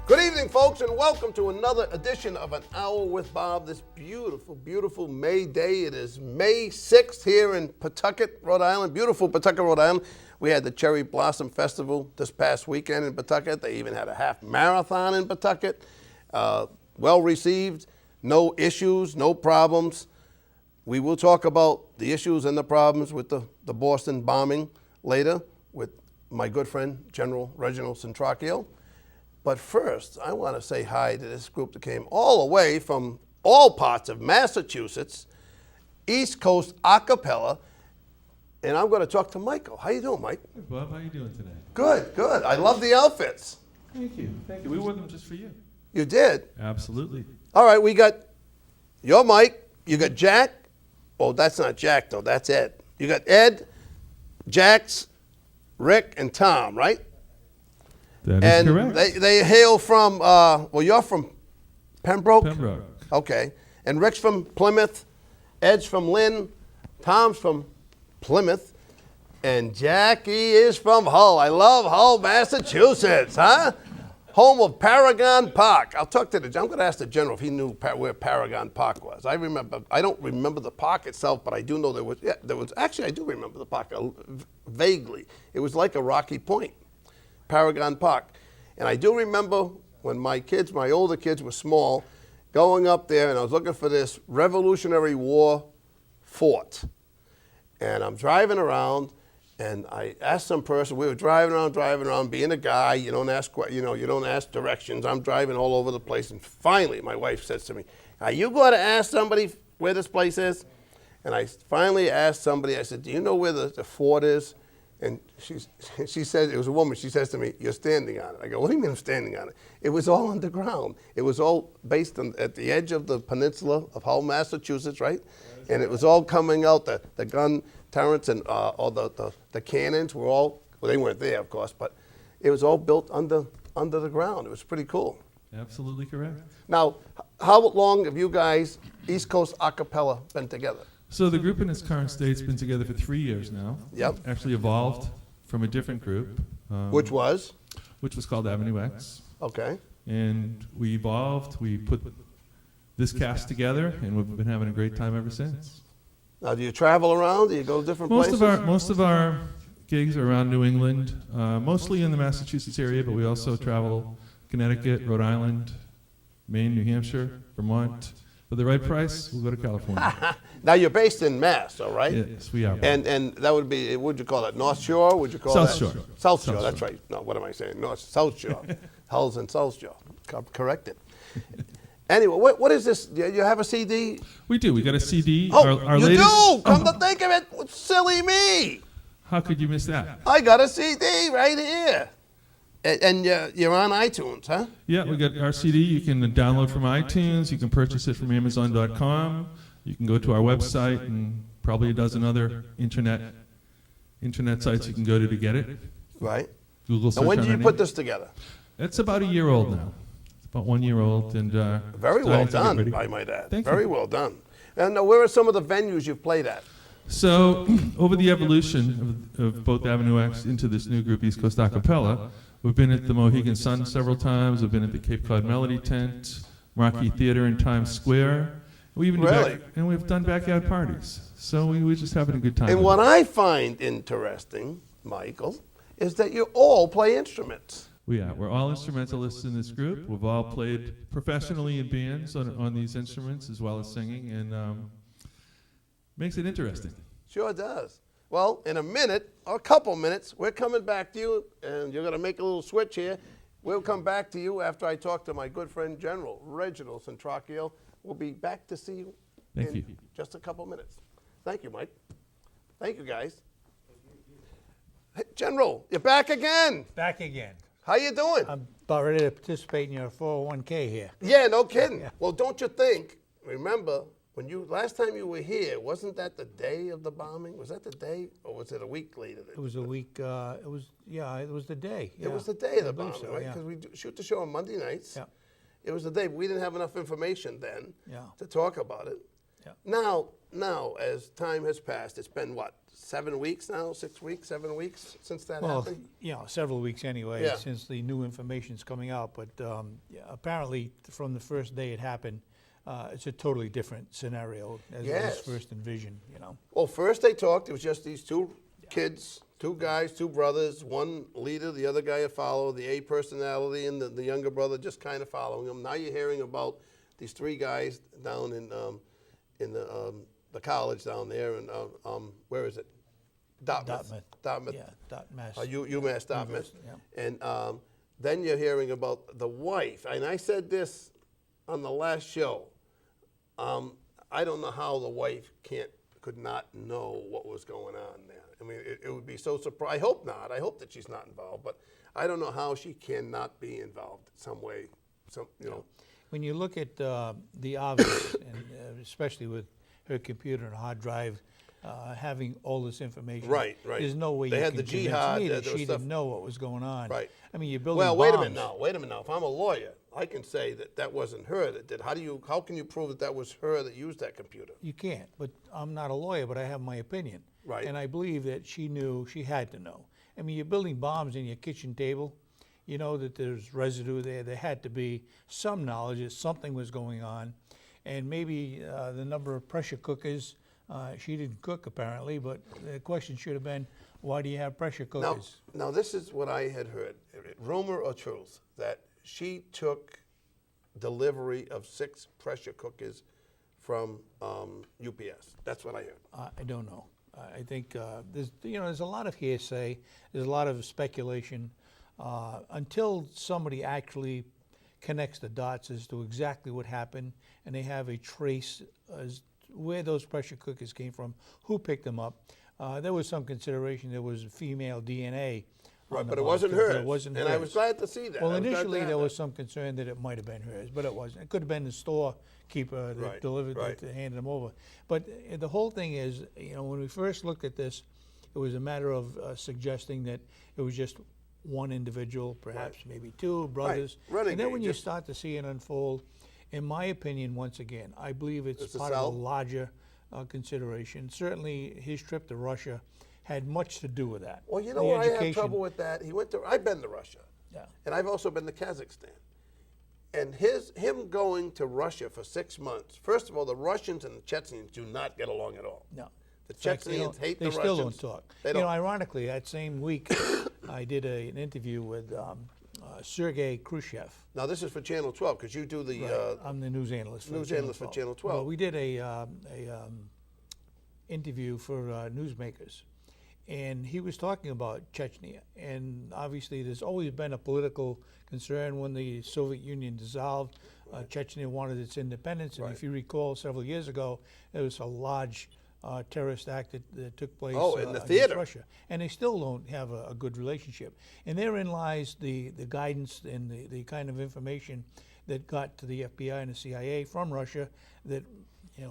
Good evening, folks, and welcome to another edition of An Hour with Bob. This beautiful, beautiful May day. It is May 6th here in Pawtucket, Rhode Island. Beautiful Pawtucket, Rhode Island. We had the Cherry Blossom Festival this past weekend in Pawtucket. They even had a half marathon in Pawtucket. Well received, no issues, no problems. We will talk about the issues and the problems with the Boston bombing later with my good friend, General Reginald Centracchio. But first, I want to say hi to this group that came all the way from all parts of Massachusetts, East Coast Acapella, and I'm going to talk to Michael. How you doing, Mike? Hey, Bob, how you doing today? Good, good. I love the outfits. Thank you. We wore them just for you. You did? Absolutely. All right, we got your Mike, you got Jack. Oh, that's not Jack, though. That's Ed. You got Ed, Jax, Rick, and Tom, right? That is correct. They hail from, well, you're from Pembroke? Pembroke. Okay. And Rick's from Plymouth, Ed's from Lynn, Tom's from Plymouth, and Jackie is from Hull. I love Hull, Massachusetts, huh? Home of Paragon Park. I'll talk to I'm going to ask the general if he knew where Paragon Park was. I don't remember the park itself, but I do know actually I do remember the park vaguely. It was like a rocky point. Paragon Park. And I do remember when my older kids were small, going up there and I was looking for this Revolutionary War fort. And I'm driving around and I asked some person, we were driving around, being a guy, you don't ask directions. I'm driving all over the place. And finally my wife says to me, are you going to ask somebody where this place is? And I finally asked somebody, I said, do you know where the fort is? And she said, it was a woman, she says to me, you're standing on it. I go, what do you mean I'm standing on it? It was all underground. It was all based at the edge of the peninsula of Hull, Massachusetts, right? And it was all coming out, the gun turrets and all the cannons were all, well, they weren't there, of course, but it was all built under the ground. It was pretty cool. Absolutely correct. Now, how long have you guys, East Coast Acapella, been together? So the group in its current state's been together for 3 years now. Yep. Actually evolved from a different group. Which was? Which was called Avenue X. Okay. And we evolved, we put this cast together, and we've been having a great time ever since. Now, do you travel around? Do you go to different places? Most of our gigs are around New England, mostly in the Massachusetts area, but we also travel Connecticut, Rhode Island, Maine, New Hampshire, Vermont. For the right price, we'll go to California. Now, you're based in Mass, all right? Yes, we are. And that would be, what would you call it, North Shore? Would you call South that? Shore. South Shore, that's right. No, what am I saying? South Shore. Hull's and South Shore. Correct it. Anyway, what is this? Do you have a CD? We do. We got a CD. Oh, our you latest, do? Come to think of it, silly me. How could you miss that? I got a CD right here. And you're on iTunes, huh? Yeah, we got our CD. You can download from iTunes. You can purchase it from Amazon.com. You can go to our website and probably a dozen other internet sites you can go to get it. Right. Google search. Now, when on did you our put name. this together? It's about a year old now. It's about 1 year old, and Very well starting to get done, ready. I might add. Thank Very you. well done. And where are some of the venues you've played at? So, over the evolution of both Avenue X into this new group, East Coast Acapella, we've been at the Mohegan Sun several times. We've been at the Cape Cod Melody Tent, Marquee Theater in Times Square. We even and we've done backyard parties. So we're just having a good time. And what I find interesting, Michael, is that you all play instruments. We're all instrumentalists in this group. We've all played professionally in bands on these instruments as well as singing, and makes it interesting. Sure does. Well, in a minute, or a couple minutes, we're coming back to you, and you're going to make a little switch here. We'll come back to you after I talk to my good friend, General Reginald Centracchio. We'll be back to see you in just a couple minutes. Thank you, Mike. Thank you, guys. Hey, General, you're back again. Back again. How you doing? I'm about ready to participate in your 401k here. Yeah, no kidding. Yeah. Well, don't you think, remember, last time you were here, wasn't that the day of the bombing? Was that the day, or was it a week later? It was a week, it was the day. It was the day of the I believe bombing, so, right? yeah. Because we shoot the show on Monday nights. Yeah. It was the day. We didn't have enough information then Yeah. to talk about it. Now, as time has passed, it's been what, 7 weeks now, 6 weeks, 7 weeks since that Well, happened? several weeks anyway, Yeah. since the new information's coming out. But apparently, from the first day it happened, it's a totally different scenario as it Yes. was first envisioned. Well, first they talked, it was just these two kids, two guys, two brothers, one leader, the other guy a follower, the A personality, and the younger brother just kind of following him. Now you're hearing about these three guys down in the college down there, and where is it? Dartmouth. Yeah, Mass. UMass Dartmouth. Yeah. And then you're hearing about the wife. And I said this on the last show. I don't know how the wife could not know what was going on there. I mean, it would be so surprising. I hope not. I hope that she's not involved. But I don't know how she cannot be involved some way. When you look at the obvious, and especially with her computer and hard drive having all this information, Right. there's no way They you had can the convince jihad, me that there was she stuff- didn't know what was going on. Right. I mean, you're building Well, bombs. wait a minute now. If I'm a lawyer, I can say that wasn't her that did. How can you prove that was her that used that computer? You can't, but I'm not a lawyer, but I have my opinion. Right. And I believe that she knew, she had to know. I mean, you're building bombs in your kitchen table. You know that there's residue there. There had to be some knowledge that something was going on. And maybe the number of pressure cookers, she didn't cook apparently, but the question should have been, why do you have pressure cookers? Now this is what I had heard, rumor or truth, that she took delivery of 6 pressure cookers from UPS. That's what I heard. I don't know. I think there's a lot of hearsay. There's a lot of speculation until somebody actually connects the dots as to exactly what happened, and they have a trace as where those pressure cookers came from, who picked them up. There was some consideration there was female DNA. Right, on the but it box, wasn't but hers. it wasn't And I hers. was glad to see that. Well, I was glad to initially have there that. was some concern that it might have been hers, but it wasn't. It could have been the storekeeper that Right, delivered right. that handed them over. But the whole thing is, when we first looked at this, it was a matter of suggesting that it was just one individual, perhaps maybe two brothers. Renegade, And then when you just- start to see it unfold, in my opinion, once again, I believe it's It's a part of cell? a larger consideration. Certainly, his trip to Russia had much to do with that. Well, you know The where I have education- trouble with that? I've been to Russia. Yeah. And I've also been to Kazakhstan. And him going to Russia for 6 months, first of all, the Russians and the Chechens do not get along at all. No. The In fact, Chechens hate the They still don't Russians. talk. They don't. Ironically, that same week, I did an interview with Sergei Khrushchev. Now, this is for Channel 12, because you do the... I'm the news analyst for news Channel analyst for 12. Channel 12. Well, we did a interview for newsmakers, and he was talking about Chechnya. And obviously, there's always been a political concern when the Soviet Union dissolved. Chechnya wanted its independence, and Right. if you recall, several years ago, there was a large terrorist act that took place In the against theater. Russia, and they still don't have a good relationship. And therein lies the guidance and the kind of information that got to the FBI and the CIA from Russia that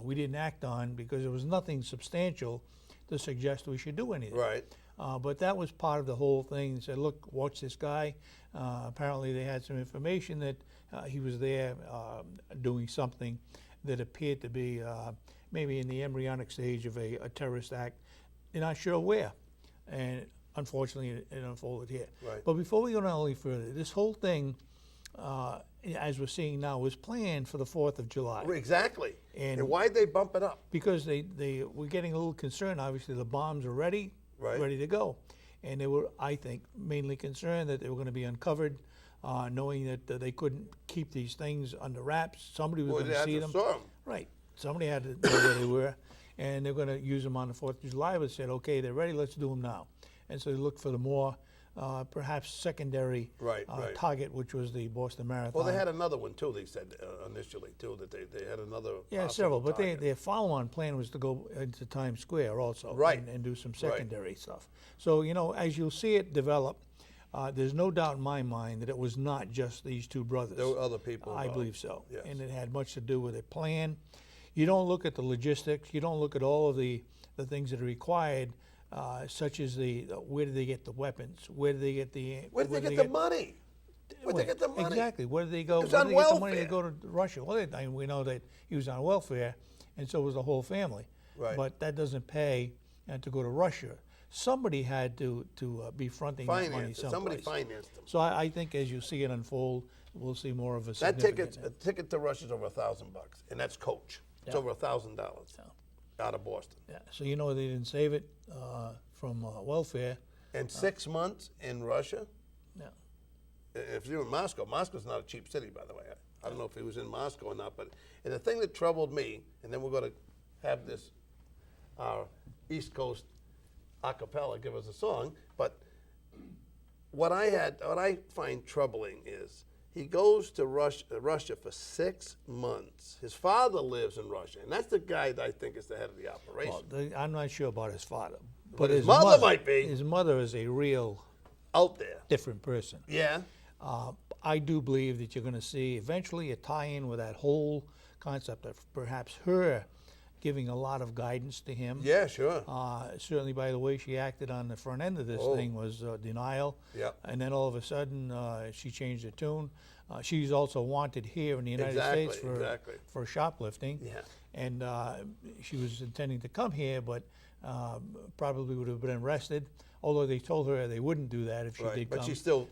we didn't act on because there was nothing substantial to suggest we should do anything. Right. But that was part of the whole thing. They said, look, watch this guy. Apparently they had some information that he was there doing something that appeared to be maybe in the embryonic stage of a terrorist act. They're not sure where. And unfortunately, it unfolded here. Right. But before we go any further, this whole thing, as we're seeing now, was planned for the 4th of July. Exactly. And- And why'd they bump it up? Because they were getting a little concerned. Obviously, the bombs are ready, Right. ready to go. And they were, I think, mainly concerned that they were going to be uncovered, knowing that they couldn't keep these things under wraps. Somebody was Well, going they to had see to them. store 'em. Right. Somebody had to know where they were. And they're going to use them on the 4th of July, but said, okay, they're ready, let's do them now. And so they looked for the more, perhaps secondary Right. target, which was the Boston Marathon. Well, they had another one, too, they said initially, too, that they had another Yeah, possible several, but target. their follow-on plan was to go into Times Square also, Right. and do some secondary stuff. So, as you'll see it develop, there's no doubt in my mind that it was not just these two brothers. There were other people I involved. believe so, Yes. and it had much to do with a plan. You don't look at the logistics, you don't look at all of the things that are required, such as where did they get the weapons, where did they get the... Where did they get the money? Where'd they Well, get the money? Exactly. Where did they go? He was Where on did they get the money to welfare. go to Russia? Well, we know that he was on welfare, and so was the whole family. Right. But that doesn't pay to go to Russia. Somebody had to be fronting that money Finance it. someplace. Somebody financed them. So I think as you see it unfold, we'll see more of a That significant. a ticket to Russia's over $1,000, and that's coach. It's Yeah. over $1,000 out of Boston. Yeah. So you know they didn't save it from welfare. And 6 months in Russia. Yeah. If you're in Moscow, Moscow's not a cheap city, by the way. I don't know if he was in Moscow or not, but and the thing that troubled me, and then we're going to have this our East Coast acapella give us a song, but what I find troubling is he goes to Russia for 6 months. His father lives in Russia, and that's the guy that I think is the head of the operation. Well, I'm not sure about his father, But his mother might be. His mother is a real Out there. different person. Yeah. I do believe that you're going to see eventually a tie-in with that whole concept of perhaps her giving a lot of guidance to him. Yeah, sure. Certainly by the way she acted on the front end of this thing was denial. Yep. And then all of a sudden she changed her tune. She's also wanted here in the United States for shoplifting. Yeah. And she was intending to come here, but probably would have been arrested. Although they told her they wouldn't do that if she did come. But she still,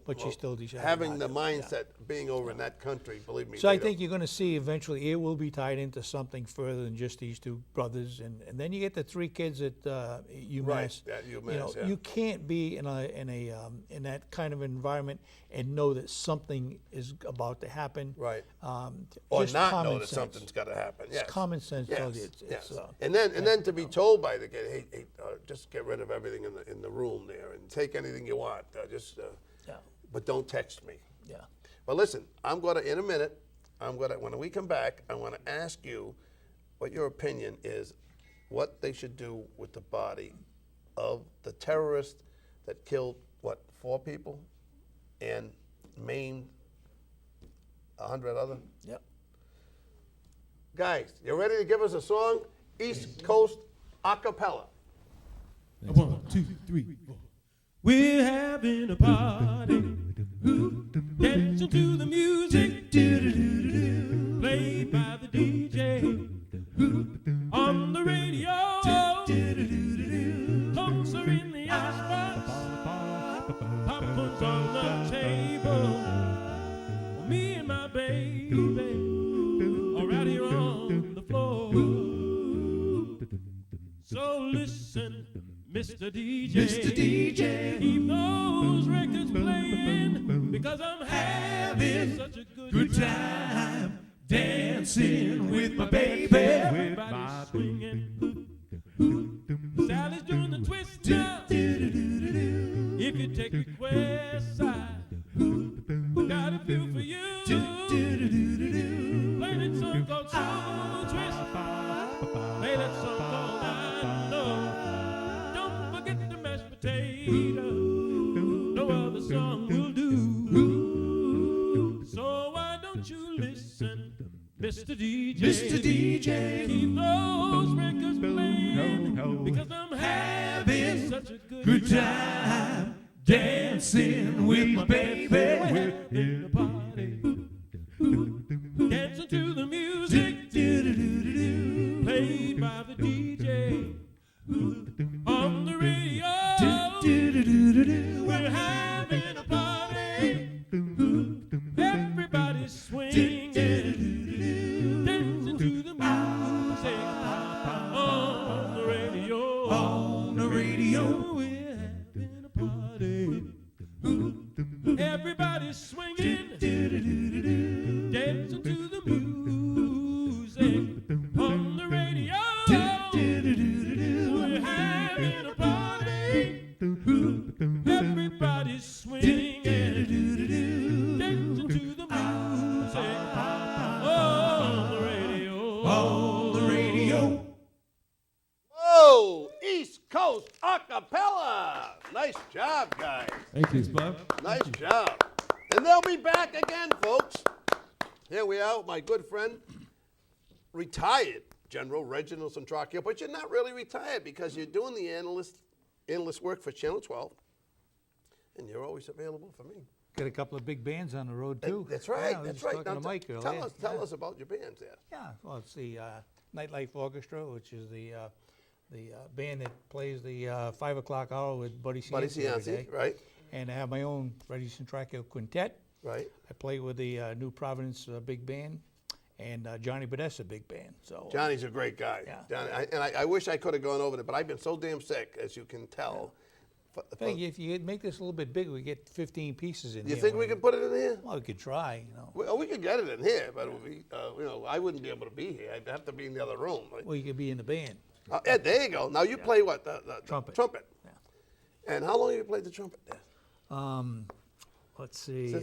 decided having not the to. mindset being over in that country, believe me. So I think you're going to see eventually it will be tied into something further than just these two brothers, and then you get the three kids at UMass. Right, at UMass, yeah. You can't be in that kind of environment and know that something is about to happen. Right. Or or not know that something's got to happen. Yes. It's common sense tells you Yes, it's yes. And then to be told by the kid, hey, just get rid of everything in the room there and take anything you want. But don't text me. Yeah. But listen, I'm going to, in a minute, when we come back, I want to ask you what your opinion is, what they should do with the body of the terrorist that killed, 4 people and maimed 100 other? Yep. Guys, you ready to give us a song? East Coast Acapella. 1, 2, 3, 4. We're having a party, dancing to the music, played by the DJ, on the radio, closer in the icebox, popcorn's on the table, me and my baby are out here on the floor, so listen, Mr. DJ, keep those records playing, because I'm having such a good time dancing with my baby. Everybody's swinging. Sally's doing the twist now. If you take the west side, got a view for you. Play that song called Soul Twist. Play that song called I Know. No other song will do. So why don't you listen, Mr. DJ? Mr. DJ, keep those records playing, because I'm having such a good time dancing with my baby. We're in a party, dancing to the music played by the DJ on the radio. We're having a party. Everybody's swinging, dancing to the music on the radio. On the radio, we're having a party. Everybody's swinging, dancing to the music on the radio. We're having a party. Everybody's swinging, dancing to the music on the radio. On the radio. Whoa, East Coast Acapella. Nice job, guys. Thank you, Bob. Nice job. And they'll be back again, folks. Here we are with my good friend, retired General Reginald Centracchio, but you're not really retired because you're doing the analyst work for Channel 12, and you're always available for me. Got a couple of big bands on the road too. That's right. Yeah, we that's were right. just talking to Mike earlier. Tell us about your bands there. Yeah, well, it's the Nightlife Orchestra, which is the band that plays the 5 o'clock hour with Buddy Buddy Cianci every day. Cianci, right? And I have my own Freddie Centracchio quintet. Right. I play with the New Providence big band and Johnny Podesta big band. So Johnny's a great guy. Yeah. Johnny, I wish I could have gone over there, but I've been so damn sick, as you can tell. I think if you make this a little bit bigger, we get 15 pieces in You here. think we could put it in here? Well, we could try, you know. We could get it in here, but I wouldn't be able to be here. I'd have to be in the other room. Well, you could be in the band. Ed, there you go. Now you play what? The Trumpet. Trumpet. Yeah. And how long have you played the trumpet there? Let's see.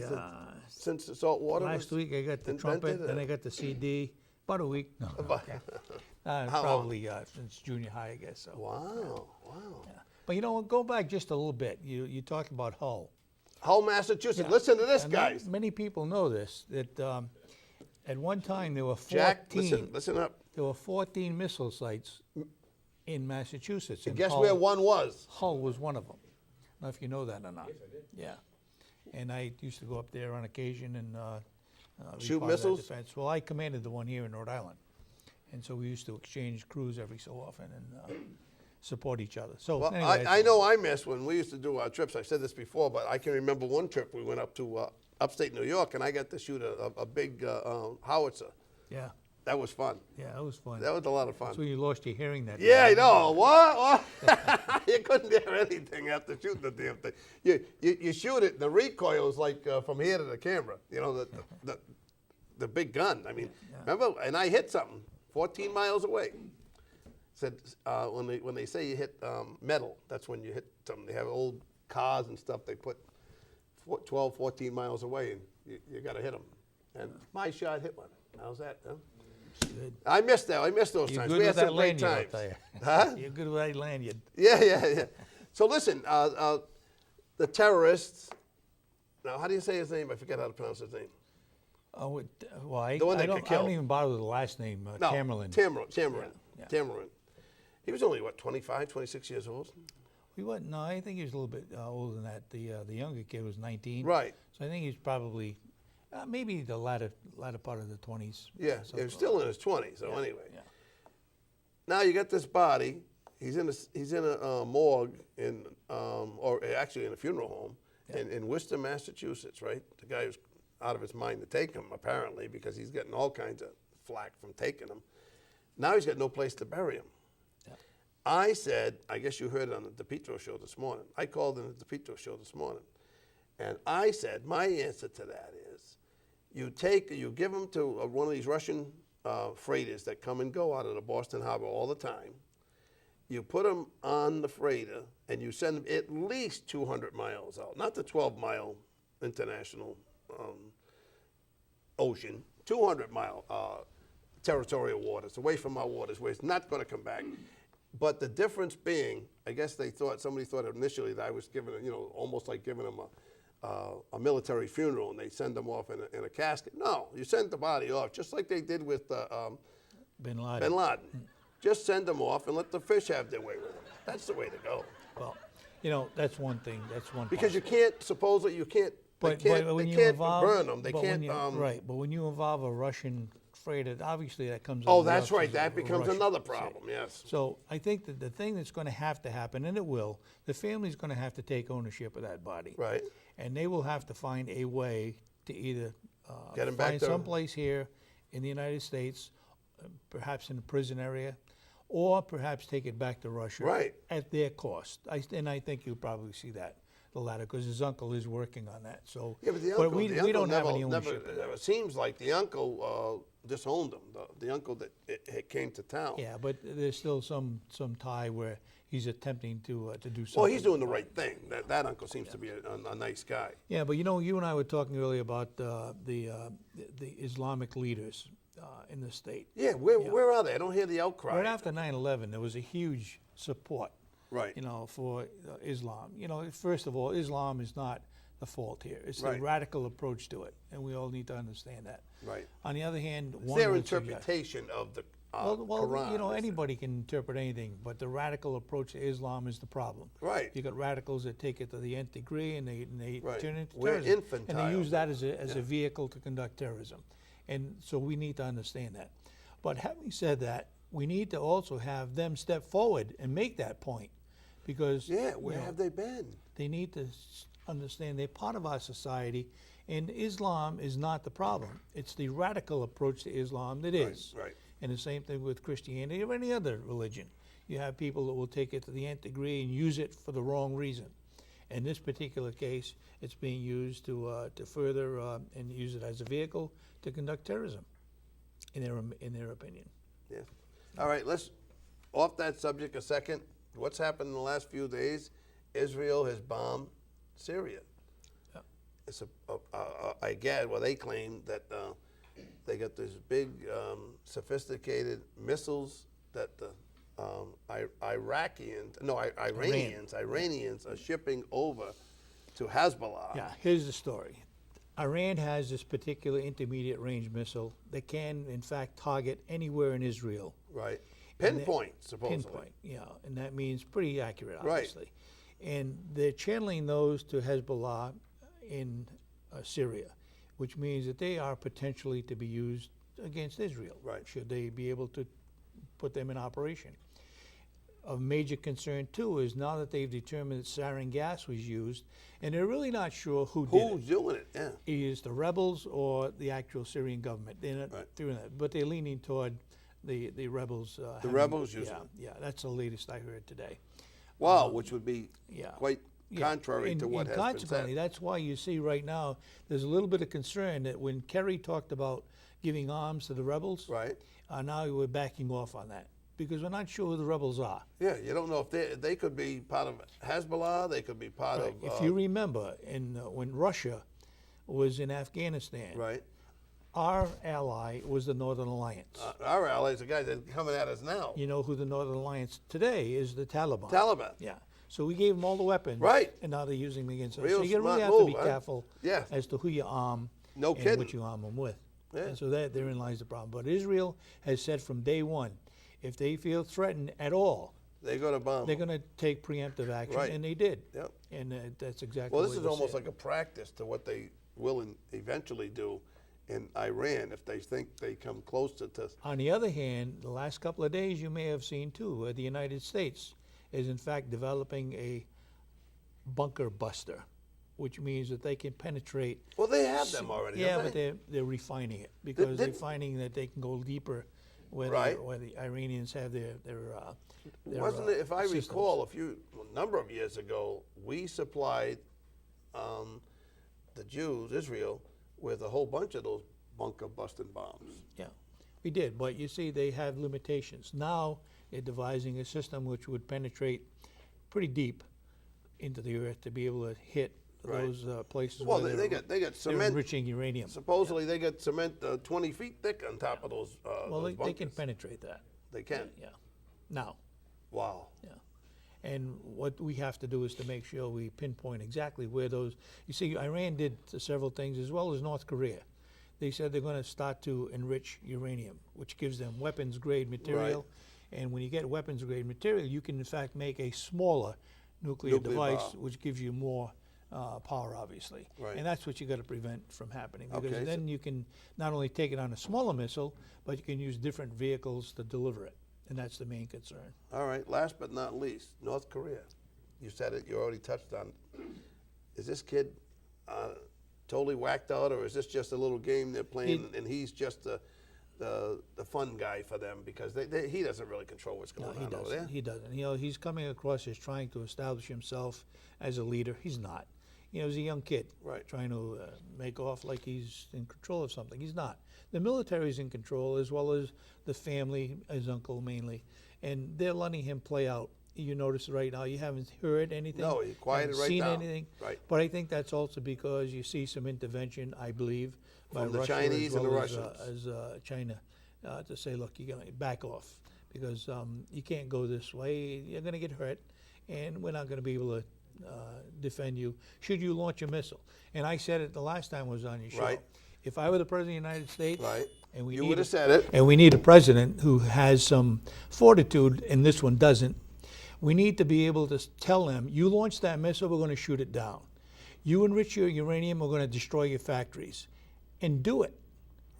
Since the salt water Last was week I got the invented, trumpet, then I got the CD. About a week. No, okay. How Probably since junior high, I guess. So. Wow. Yeah. But you know what? Go back just a little bit. You talk about Hull. Hull, Massachusetts. Yeah. Listen to this, And guys. Many people know this. That at one time there were 14. Jack, listen up. There were 14 missile sites in Massachusetts. And and guess Hull, where one was? Hull was one of them. I don't know if you know that or not. Yes, I did. Yeah. And I used to go up there on occasion and be Shoot part of that missiles? defense. Well, I commanded the one here in Rhode Island, and so we used to exchange crews every so often and support each other. So Well, anyway, I know I miss when we used to do our trips. I've said this before, but I can remember one trip we went up to upstate New York, and I got to shoot a big howitzer. Yeah, That was fun. yeah, that was fun. That was a lot of fun. So you lost your hearing that Yeah, I day. know. What? You couldn't hear anything after shooting the damn thing. You shoot it, and the recoil is like from here to the camera. You know, the big gun. I mean, remember? And I hit something 14 miles away. Said when they say you hit metal, that's when you hit something. They have old cars and stuff. They put 12, 14 miles away, and you got to hit them. And my shot hit one. How's that? Huh? Good. I missed that. I missed those You're times. good We with had that some great lanyard, I'll times. tell you. Huh? You're good with that lanyard. Yeah. So listen, the terrorists. Now, how do you say his name? I forget how to pronounce his name. Oh, well, I The one that don't, got I don't killed. even bother with the last name, No, Tamerlan. Tamerlan. Yeah. Tamerlan. He was only, what, 25, 26 years old? No, I think he was a little bit older than that. The younger kid was 19. Right. So I think he's probably maybe the latter part of the 20s. Yeah, So- he was still in his 20s, so yeah, anyway. Yeah. Now you got this body. He's in a morgue or actually in a funeral home in Worcester, Massachusetts, right? The guy was out of his mind to take him, apparently, because he's getting all kinds of flack from taking him. Now he's got no place to bury him. Yeah. I said, I guess you heard it on the DePietro show this morning. I called in the DePietro show this morning, and I said my answer to that is, you give them to one of these Russian freighters that come and go out of the Boston Harbor all the time. You put them on the freighter, and you send them at least 200 miles out, not the 12-mile international ocean, 200-mile territorial waters, away from our waters, where it's not going to come back. But the difference being, I guess somebody thought initially that I was giving, almost like giving them a military funeral, and they send them off in a casket. No, you send the body off, just like they did with Bin Laden. Bin Laden. Just send them off and let the fish have their way with them. That's the way to go. Well, that's one thing. That's one. Because you can't, supposedly, you can't, they can't burn them. They can't. Right, but when you involve a Russian freighter, obviously that comes. Oh, under the that's right. auspices That of becomes Russia. another problem, yes. So I think that the thing that's going to have to happen, and it will, the family's going to have to take ownership of that body. Right. And they will have to find a way to either Get 'em back find to- someplace here in the United States, perhaps in the prison area, or perhaps take it back to Russia Right. at their cost. And I think you'll probably see that, the latter, because his uncle is working on that. So, Yeah, but the uncle, we don't have any ownership of that. It seems like the uncle disowned him. The uncle that it came to town. Yeah, but there's still some tie where he's attempting to do something. Well, he's doing the right thing. That uncle seems to be a nice guy. Yeah, but you and I were talking earlier about the Islamic leaders in the state. Yeah, where are they? I don't hear the outcry. Right after 9/11, there was a huge support, Right. for Islam. First of all, Islam is not the fault here. It's the Right. radical approach to it, and we all need to understand that. Right. On the other hand, It's one their would suggest- interpretation of the Well, Quran. is- anybody can interpret anything, but the radical approach to Islam is the problem. Right. You got radicals that take it to the nth degree, and they Right. turn it into We're terrorism. infantile. And they use that as a vehicle to conduct terrorism. And so we need to understand that. But having said that, we need to also have them step forward and make that point, because Yeah, where have they been? they need to understand they're part of our society, and Islam is not the problem. It's the radical approach to Islam that is. Right. And the same thing with Christianity or any other religion. You have people that will take it to the nth degree and use it for the wrong reason. In this particular case, it's being used to further and use it as a vehicle to conduct terrorism, in their opinion. Yeah. All right, let's, off that subject a second. What's happened in the last few days? Israel has bombed Syria. Yeah. It's they claim that they got these big, sophisticated missiles that the Iranians are shipping over to Hezbollah. Yeah, here's the story. Iran has this particular intermediate range missile that can, in fact, target anywhere in Israel. Right. And Pinpoint, supposedly. Pinpoint, yeah, and that means pretty accurate, Right. obviously. And they're channeling those to Hezbollah in Syria, which means that they are potentially to be used against Israel, Right. should they be able to put them in operation. Of major concern, too, is now that they've determined that sarin gas was used, and they're really not sure who did it. Who's doing it? Yeah. Is the rebels or the actual Syrian government? They're not Right. doing that, but they're leaning toward the rebels. The rebels using yeah, it. yeah, that's the latest I heard today. Wow, which would be Yeah. quite contrary to what and has consequently, been said. that's why you see right now there's a little bit of concern that when Kerry talked about giving arms to the rebels, Right. Now we're backing off on that because we're not sure who the rebels are. Yeah, you don't know if they could be part of Hezbollah, they could be part Right. of... If you remember, when Russia was in Afghanistan, right. our ally was the Northern Alliance. Our allies, the guys that are coming at us now. You know who the Northern Alliance today is? The Taliban. Taliban. Yeah. So we gave them all the weapons. Right. And now they're using them against us. Real So you really smart have to be move, huh? careful Yeah. as to who you arm No and kidding. what you arm them with. Yeah. And so therein lies the problem. But Israel has said from day one, if they feel threatened at all, They're going to bomb. they're going to take preemptive action, Right. and they did. Yep. And that's exactly Well, what this is was almost said. like a practice to what they will eventually do in Iran if they think they come closer to... On the other hand, the last couple of days you may have seen too, the United States is in fact developing a bunker buster, which means that they can penetrate. Well, they have them already, Yeah, don't but they? they're refining it because they're didn't- finding that they can go deeper where, Right. where the Iranians have their Wasn't it, if I systems. recall, a number of years ago, we supplied the Jews, Israel, with a whole bunch of those bunker busting bombs. Yeah, we did, but you see, they have limitations. Now they're devising a system which would penetrate pretty deep into the earth to be able to hit Right. those places Well, where they got they're cement. enriching uranium. Supposedly, they got cement 20 feet thick on top of those. Well, those they can bunkers. penetrate that. They can. Yeah. Now, Wow. yeah. And what we have to do is to make sure we pinpoint exactly where those. You see, Iran did several things as well as North Korea. They said they're going to start to enrich uranium, which gives them weapons grade material. And when you get weapons grade material, you can in fact make a smaller nuclear device, bomb. which gives you more power, obviously. Right. And that's what you got to prevent from happening, because Okay, so- then you can not only take it on a smaller missile, but you can use different vehicles to deliver it, and that's the main concern. All right. Last but not least, North Korea. You said it. You already touched on it. Is this kid totally whacked out, or is this just a little game they're playing, and he's just the fun guy for them because he doesn't really control what's going He on over doesn't. there? He doesn't. You know, he's coming across as trying to establish himself as a leader. He's not. You know, he's a young kid, Right. trying to make off like he's in control of something. He's not. The military's in control, as well as the family, his uncle mainly, and they're letting him play out. You notice right now, you haven't heard anything. No, he quieted haven't right seen down. anything. Right. But I think that's also because you see some intervention, I believe, by From the Russia Chinese as and the well Russians. as China, to say, look, you're going to back off because you can't go this way. You're going to get hurt, and we're not going to be able to defend you should you launch a missile. And I said it the last time I was on your show. Right. If I were the president of the United States, Right. and we You need would a- have said it. and we need a president who has some fortitude, and this one doesn't. We need to be able to tell them, you launch that missile, we're going to shoot it down. You enrich your uranium, we're going to destroy your factories. And do it.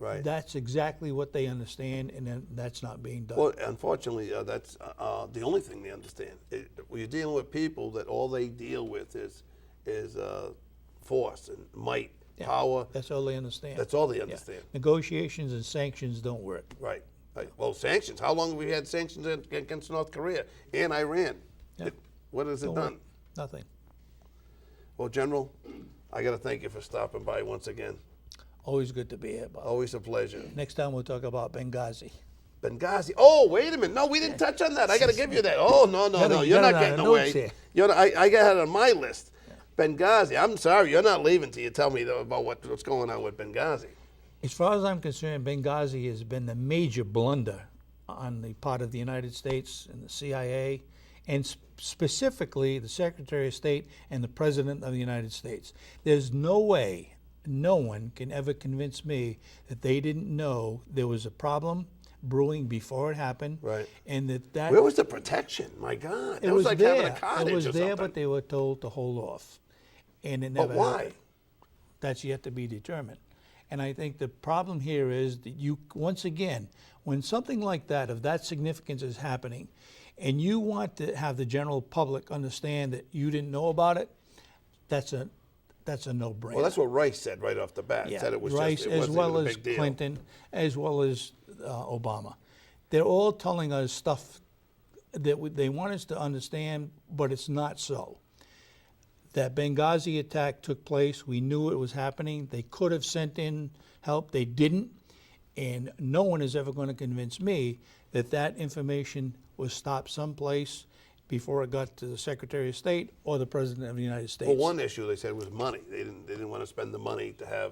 Right. That's exactly what they understand, and then that's not being done. Well, unfortunately, that's the only thing they understand. When you're dealing with people that all they deal with is force and might, Yeah, power. That's all they understand. That's all they Yeah. understand. Negotiations and sanctions don't work. Right. Right. Well, sanctions. How long have we had sanctions against North Korea and Iran? Yeah. What has it Don't done? work. Nothing. Well, General, I got to thank you for stopping by once again. Always good to be here, Bob. Always a pleasure. Next time we'll talk about Benghazi. Benghazi. Oh, wait a minute. No, we didn't touch on that. I got to give you that. Oh, no. You're not getting away. I got it on my list. Benghazi. I'm sorry. You're not leaving till you tell me about what's going on with Benghazi. As far as I'm concerned, Benghazi has been the major blunder on the part of the United States and the CIA, and specifically the Secretary of State and the President of the United States. There's no way, no one can ever convince me that they didn't know there was a problem brewing before it happened. Right. And that Where was the protection? My God. it That was like there. having a cottage It was or there, something. but they were told to hold off, and it But never why? happened. That's yet to be determined. And I think the problem here is that once again, when something like that, of that significance is happening, and you want to have the general public understand that you didn't know about it, that's a no-brainer. Well, that's what Rice said right off the bat. Yeah, Said it was Rice, just, it as wasn't well even a as big deal. Clinton, as well as Obama. They're all telling us stuff that they want us to understand, but it's not so. That Benghazi attack took place. We knew it was happening. They could have sent in help. They didn't. And no one is ever going to convince me that that information was stopped someplace before it got to the Secretary of State or the President of the United States. Well, one issue they said was money. They didn't want to spend the money to have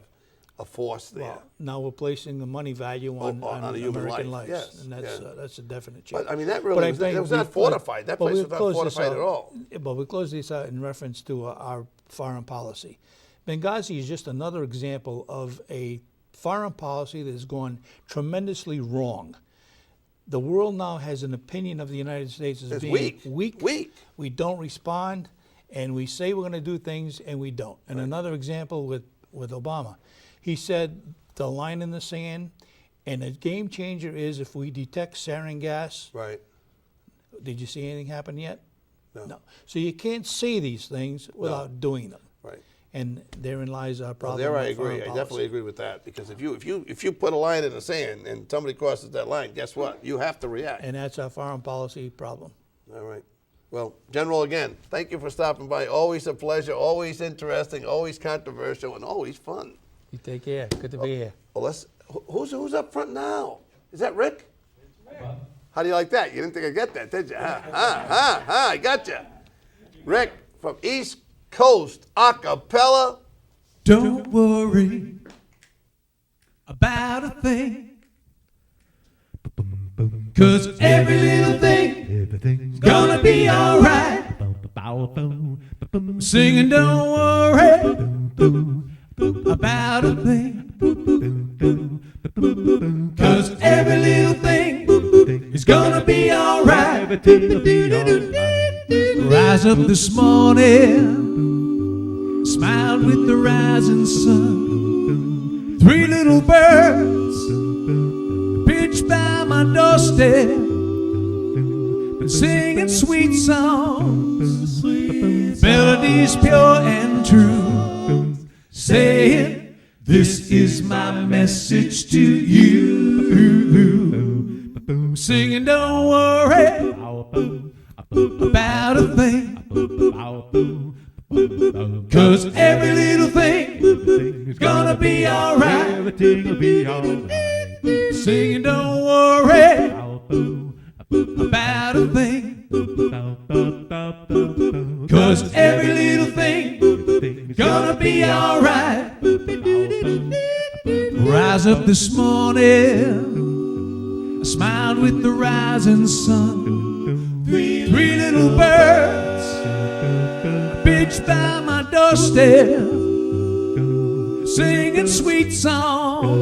a force there. Well, now we're placing the money value on on a human American life, lives, yes, and that's a definite change. But I mean, that really was not fortified. That place was not fortified at all. But we close this out in reference to our foreign policy. Benghazi is just another example of a foreign policy that has gone tremendously wrong. The world now has an opinion of the United States as It's being weak. We don't respond, and we say we're going to do things, and we don't. And another example with Obama. He said the line in the sand, and a game changer is if we detect sarin gas. Right. Did you see anything happen yet? No. So you can't say these things without doing them. Right. And therein lies our Well, problem. there I with foreign agree. I policy. definitely agree with that because if you put a line in the sand and somebody crosses that line, guess what? You have to react. And that's our foreign policy problem. All right. Well, General, again, thank you for stopping by. Always a pleasure. Always interesting. Always controversial, and always fun. You take care. Good to be here. Well, who's up front now? Is that Rick? How do you like that? You didn't think I'd get that, did you? I got you. Rick from East Coast Acapella. Don't worry about a thing, 'cause every little thing's gonna be alright. Singing don't worry about a thing, 'cause every little thing is gonna be alright. Rise up this morning, smiled with the rising sun. 3 little birds pitched by my doorstep, been singing sweet songs, melodies pure and true, saying, this is my message to you. Singing, don't worry about a thing, 'cause every little thing is gonna be alright. Singing, don't worry about a thing, 'cause every little thing is gonna be alright. Rise up this morning, I smiled with the rising sun. 3 little birds pitched by my doorstep, singing sweet songs,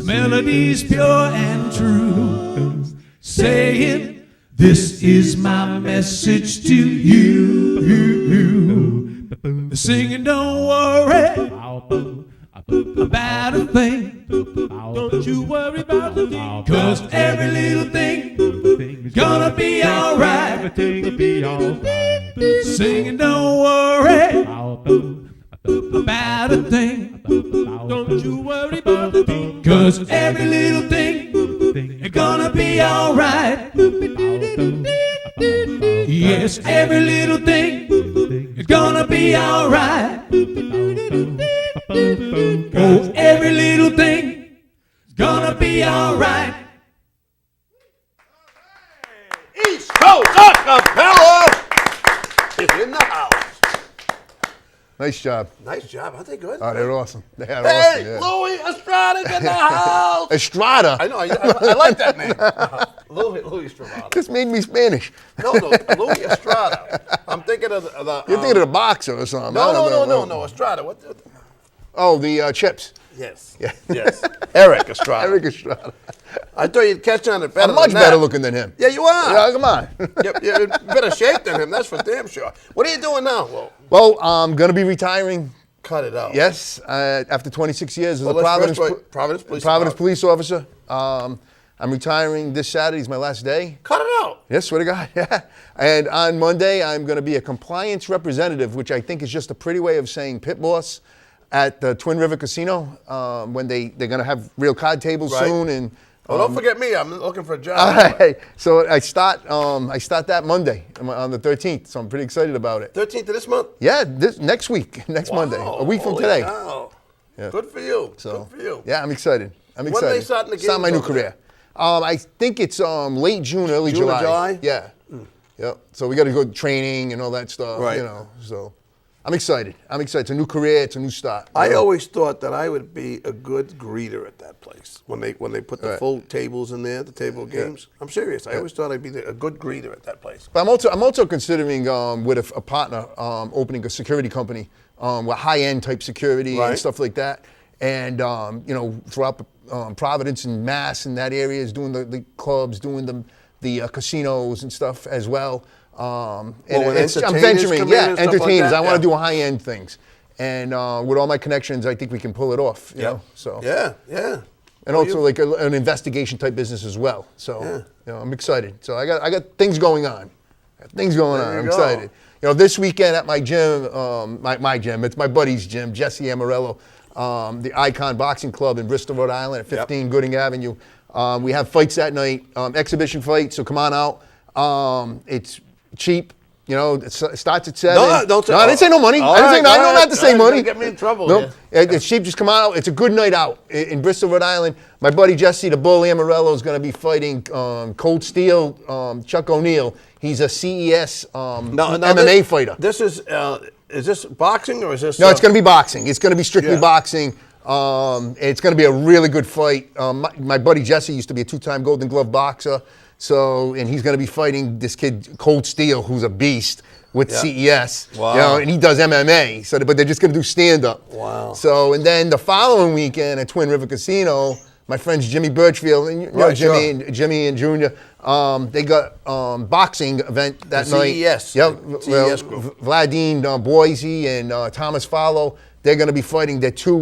melodies pure and true, saying, this is my message to you. Singing, don't worry about a thing, Don't you worry about the thing. 'Cause every little thing is gonna be alright. Everything will be alright. Singing, don't worry about a thing. Don't you worry about the thing. 'Cause every little thing is gonna be alright. Yes, every little thing is gonna be alright. Oh, every little thing is gonna be alright. East Coast Acapella is in the house. Nice job. Nice job. Aren't they good? Oh, they're awesome. They're Hey, awesome. Yeah. Louie Estrada's in the house. Estrada. I know. I like that name. Louie Stravato. This made me Spanish. No, Louie Estrada. I'm thinking of the. You're thinking of the boxer or something. I don't know. No, Estrada. What? Oh, the Chips. Yes. Yeah. Yes. Eric Estrada. Eric Estrada. I thought you'd catch on it better. I'm much than that. better looking than him. Yeah, you are. Yeah, come on. You're in better shape than him. That's for damn sure. What are you doing now? Well, I'm going to be retiring. Cut it out. Yes, after 26 years as a Providence Providence Police police officer. I'm retiring this Saturday. Is my last day. Cut it out. Yes, swear to God, yeah. And on Monday, I'm going to be a compliance representative, which I think is just a pretty way of saying pit boss at the Twin River Casino when they're going to have real card tables Right. soon. And Don't forget me. I'm looking for a job. so I start that Monday on the 13th. So I'm pretty excited about it. 13th of this month? Yeah, next week, next Monday, a week from Holy today. cow. Yeah. Good for you. So, Good for you. Yeah, I'm excited. I'm When excited. are they starting the Start my games new over career. I think it's late June, early June or July. July? Yeah. Yep. So we got to go training and all that stuff. Right. You know. So I'm excited. It's a new career. It's a new start. I always thought that I would be a good greeter at that place when they put the Right. full tables in there, the table games. I'm serious. I always thought I'd be a good greeter at that place. But I'm also considering with a partner opening a security company with high-end type security Right. and stuff like that. And throughout Providence and Mass and that area is doing the clubs, doing the casinos and stuff as well. when I'm entertainers venturing, come in yeah, and stuff like entertainers. that, I want to yeah. do high-end things. And with all my connections, I think we can pull it off. You know, so Yeah. and also like an investigation type business as well. So I'm excited. So I got things going on. There you I'm go. excited. This weekend at my gym, my gym, it's my buddy's gym, Jesse Amarello, the Icon Boxing Club in Bristol, Rhode Island at 15 Gooding Avenue. We have fights that night, exhibition fights, so come on out. It's cheap. It starts at 7. No, don't say. I didn't say no money. I didn't say no. I don't have to say money. Get me in trouble. Nope. It's cheap. Just come out. It's a good night out in Bristol, Rhode Island. My buddy Jesse, the Bull Amarello, is going to be fighting Cold Steel, Chuck O'Neal. He's a CES MMA fighter. This is this boxing or is this? No, it's going to be boxing. It's going to be strictly Yeah. boxing. It's going to be a really good fight. My buddy Jesse used to be a 2-time Golden Glove boxer. And he's going to be fighting this kid, Cold Steel, who's a beast with CES. Wow. And he does MMA. But they're just going to do stand-up. Wow. And then the following weekend at Twin River Casino, my friends Jimmy Birchfield and Jimmy and Junior, they got boxing event that The night. CES. Yep. CES group. Vladine Boise and Thomas Fallow. They're going to be fighting. They're two,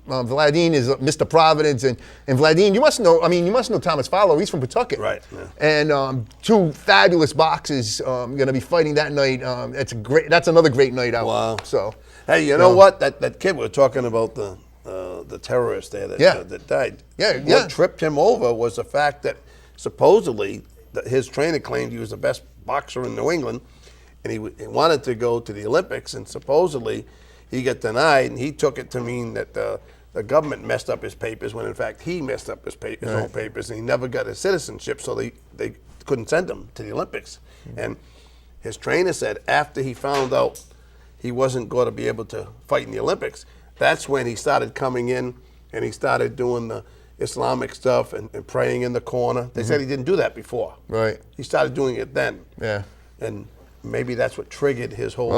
Vladine is Mr. Providence, and Vladine, you must know Thomas Fallow. He's from Pawtucket. Right. Yeah. And two fabulous boxers going to be fighting that night. That's another great night out. Wow. So, Hey, you know what? That kid we were talking about the terrorist there that died. Yeah, What tripped him over was the fact that supposedly his trainer claimed he was the best boxer in New England, and he wanted to go to the Olympics, and supposedly he got denied, and he took it to mean that the government messed up his papers when in fact he messed up his own papers, and he never got his citizenship, so they couldn't send him to the Olympics. And his trainer said after he found out he wasn't going to be able to fight in the Olympics, that's when he started coming in and he started doing the Islamic stuff and praying in the corner. They said he didn't do that before. Right. He started doing it then. Yeah. And maybe that's what triggered his whole...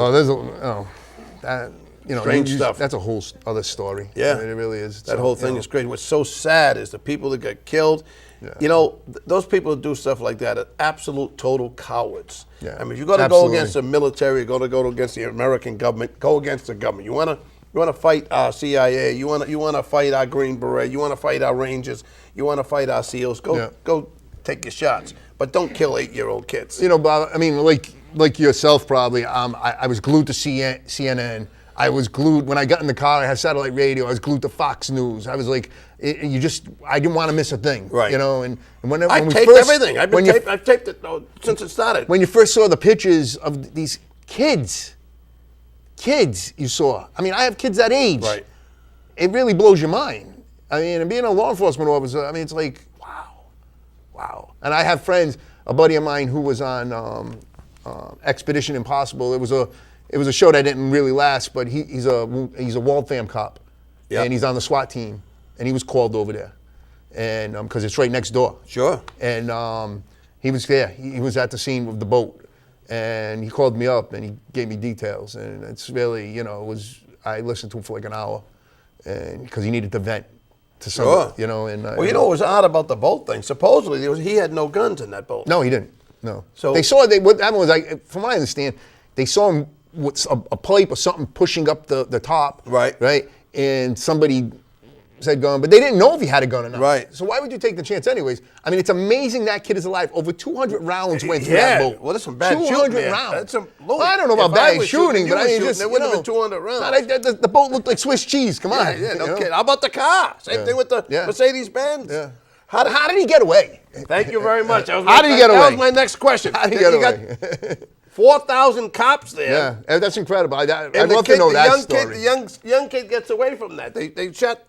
strange stuff. That's a whole other story. Yeah. I mean, it really is. That whole thing is crazy. What's so sad is the people that get killed. Yeah. Those people who do stuff like that are absolute total cowards. Yeah. I mean, if you're going to go against the military, you're going to go against the American government, go against the government. You want to You want to fight our CIA. You want to fight our Green Beret. You want to fight our Rangers. You want to fight our SEALs. Go take your shots, but don't kill 8-year-old kids. You know, Bob. I mean, like yourself, probably. I was glued to CNN. I was glued when I got in the car. I had satellite radio. I was glued to Fox News. I was like, I didn't want to miss a thing. Right. You know, and when I we taped first, everything. I've taped it since it started. When you first saw the pictures of these kids you saw. I mean, I have kids that age. Right. It really blows your mind. I mean, and being a law enforcement officer, I mean, it's like, wow. And I have friends, a buddy of mine who was on Expedition Impossible. It was a show that didn't really last, but he's a Waltham cop, and he's on the SWAT team, and he was called over there, and because it's right next door. Sure. And he was there. He was at the scene of the boat. And he called me up and he gave me details, and it's really, I listened to him for like an hour, and because he needed to vent to somebody, And well, what was odd about the boat thing? Supposedly, he had no guns in that boat. No, he didn't. No. So what happened was, from what I understand, they saw him with a pipe or something pushing up the top. Right. Right. And somebody said gun, but they didn't know if he had a gun or not. Right. So why would you take the chance anyways? I mean, it's amazing that kid is alive. Over 200 rounds went through that boat. Well, that's some bad 200 shooting, man. rounds. Well, I don't know about bad shooting, but I mean, just, it wouldn't have been 200 rounds. The boat looked like Swiss cheese. Come on. Yeah, no kidding. How about the car? Same thing with the Mercedes-Benz. Yeah. How did he get away? Thank you very much. How did he get away? That was my next question. How did he get away? 4,000 cops there. Yeah, that's incredible. I'd love to know that story. The young kid gets away from that. They shot.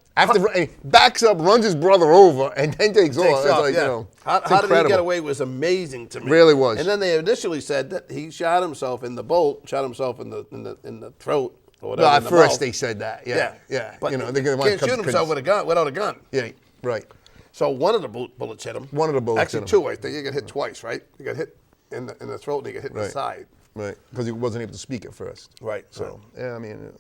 Backs up, runs his brother over, and then takes off. It's like, How did he get away was amazing to me. Really was. And then they initially said that he shot himself in the boat, shot himself in the throat or whatever. Well, at first they said that. Yeah. But they're gonna can't shoot himself without a gun. Yeah, right. So one of the bullets hit him. One of the bullets Actually, hit him. two. I think he got hit twice, right? He got hit in the throat and he got hit in the side. Right, because he wasn't able to speak at first. Right. So, I mean,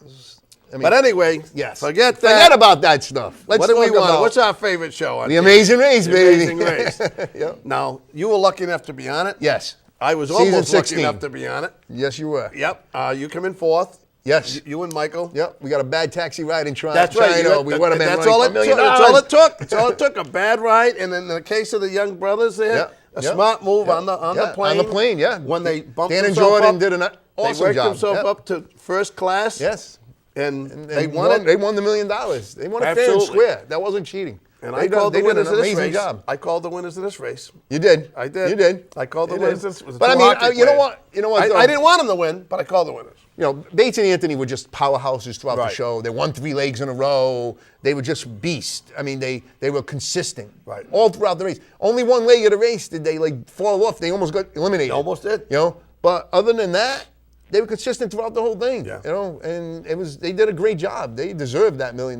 but anyway, yes. Forget about that stuff. Let's what do we talk want? about What's our favorite show on The TV? Amazing Race, baby. Amazing Race. Yep. Now, you were lucky enough to be on it. Yes. I was Season almost 16. lucky enough to be on it. Yes, you were. Yep. You come in fourth. Yes. You and Michael. Yep. We got a bad taxi ride in China. That's right. We would have been that's running all for it $1 million. That's all it took. That's all it took. A bad ride, and in the case of the young brothers there, a smart move on the plane. On the plane, yeah. When they bumped Dan and themselves Jordan up, did an awesome job. They worked themselves up to first class. Yes. And they won it. They won the $1 million. They won it fair and Absolutely. square. That wasn't cheating. And I called the did winners an of this amazing race. job. I called the winners of this race. You did. I did. You did. I called the You winners. did. This was But I two mean, hockey you know players. what? You know what? I didn't want them to win, but I called the winners. You know, Bates and Anthony were just powerhouses throughout the Right. show. They won 3 legs in a row. They were just beasts. I mean, they were consistent. Right. All throughout the race. Only one leg of the race did they fall off. They almost got eliminated. They almost did. You know, but other than that, they were consistent throughout the whole thing. Yeah. You know, and they did a great job. They deserved that $1 million.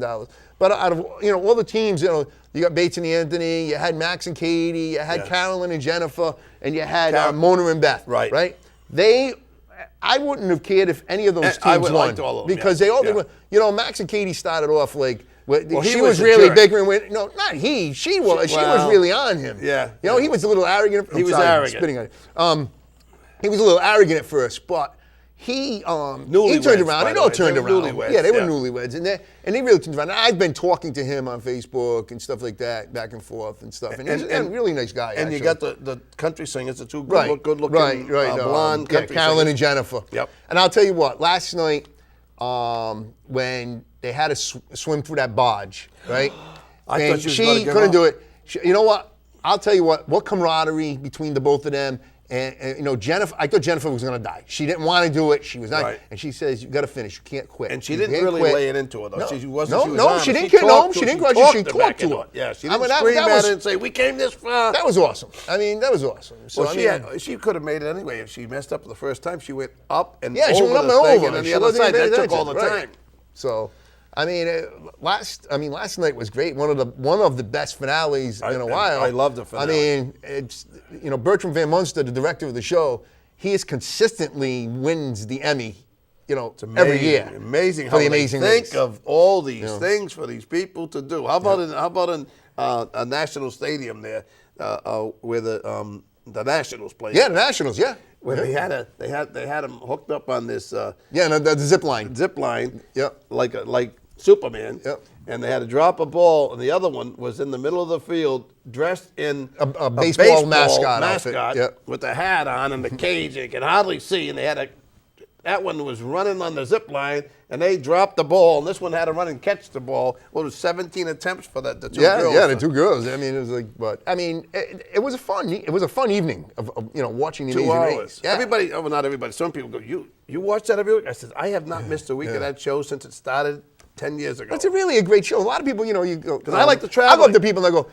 But out of all the teams, you got Bates and Anthony, you had Max and Katie, you had Carolyn and Jennifer, and you had Mona and Beth. Right. Right. I wouldn't have cared if any of those I teams would won liked all of them, because they all did. Max and Katie started off like she was was a really jerk. bickering with. No, not he. She was. She was really on him. Yeah. He was a little arrogant. He was arrogant. Spitting on it. He was a little arrogant at first, but he turned Newlyweds, around. by They the all way. turned They were around. newlyweds, Yeah, they were yeah. newlyweds, and they really turned around. I've been talking to him on Facebook and stuff like that, back and forth and stuff. And he's a really nice guy. And you actually. got the country singers, the two right, good-looking blonde country Carolyn singers. and Jennifer. Yep. And I'll tell you what, last night when they had to swim through that barge, right? I and thought she was gonna she give couldn't up. do it. You know what? I'll tell you what camaraderie between the both of them. And Jennifer, I thought Jennifer was going to die. She didn't want to do it. She was not. Right. And she says, "You got to finish. You can't quit." And she You didn't can't really quit. lay it into her, though. No, She wasn't. she didn't quit. No, she didn't quit. She talked to her. Yeah, she I didn't mean, that scream at was- her and say, "We came this far." That was awesome. I mean, that was awesome. So Well, she could have made it anyway. If she messed up the first time, she went up and yeah, over she went up the and thing over. and then the She other wasn't side. even That paying took all the attention. time. Right. So, I mean, last night was great. One of the best finales in a while. I love the finale. I mean, it's Bertram Van Munster, the director of the show. He is consistently wins the Emmy, every year. Amazing for how the they Amazing think Race. of all these things for these people to do. How about a national stadium there where the Nationals play? Yeah, the Nationals. Yeah. where they had him hooked up on this the zip line. zip line, Yep. like Superman. Yep. And they had to drop a ball, and the other one was in the middle of the field, dressed in A baseball mascot outfit. Yep. with the hat on and the cage. You could hardly see, and that one was running on the zip line, and they dropped the ball, and this one had to run and catch the ball. Well, it was 17 attempts for the two girls. Yeah, the two girls. I mean, it was like, but I mean, it was a fun evening of watching the 2 Amazing hours. Race. Yeah. Everybody, well, not everybody. Some people go, you watch that every week? I said, I have not missed a week of that show since it started 10 years ago. It's really a great show. A lot of people, you go. Because I like to travel. I go up to people and I go,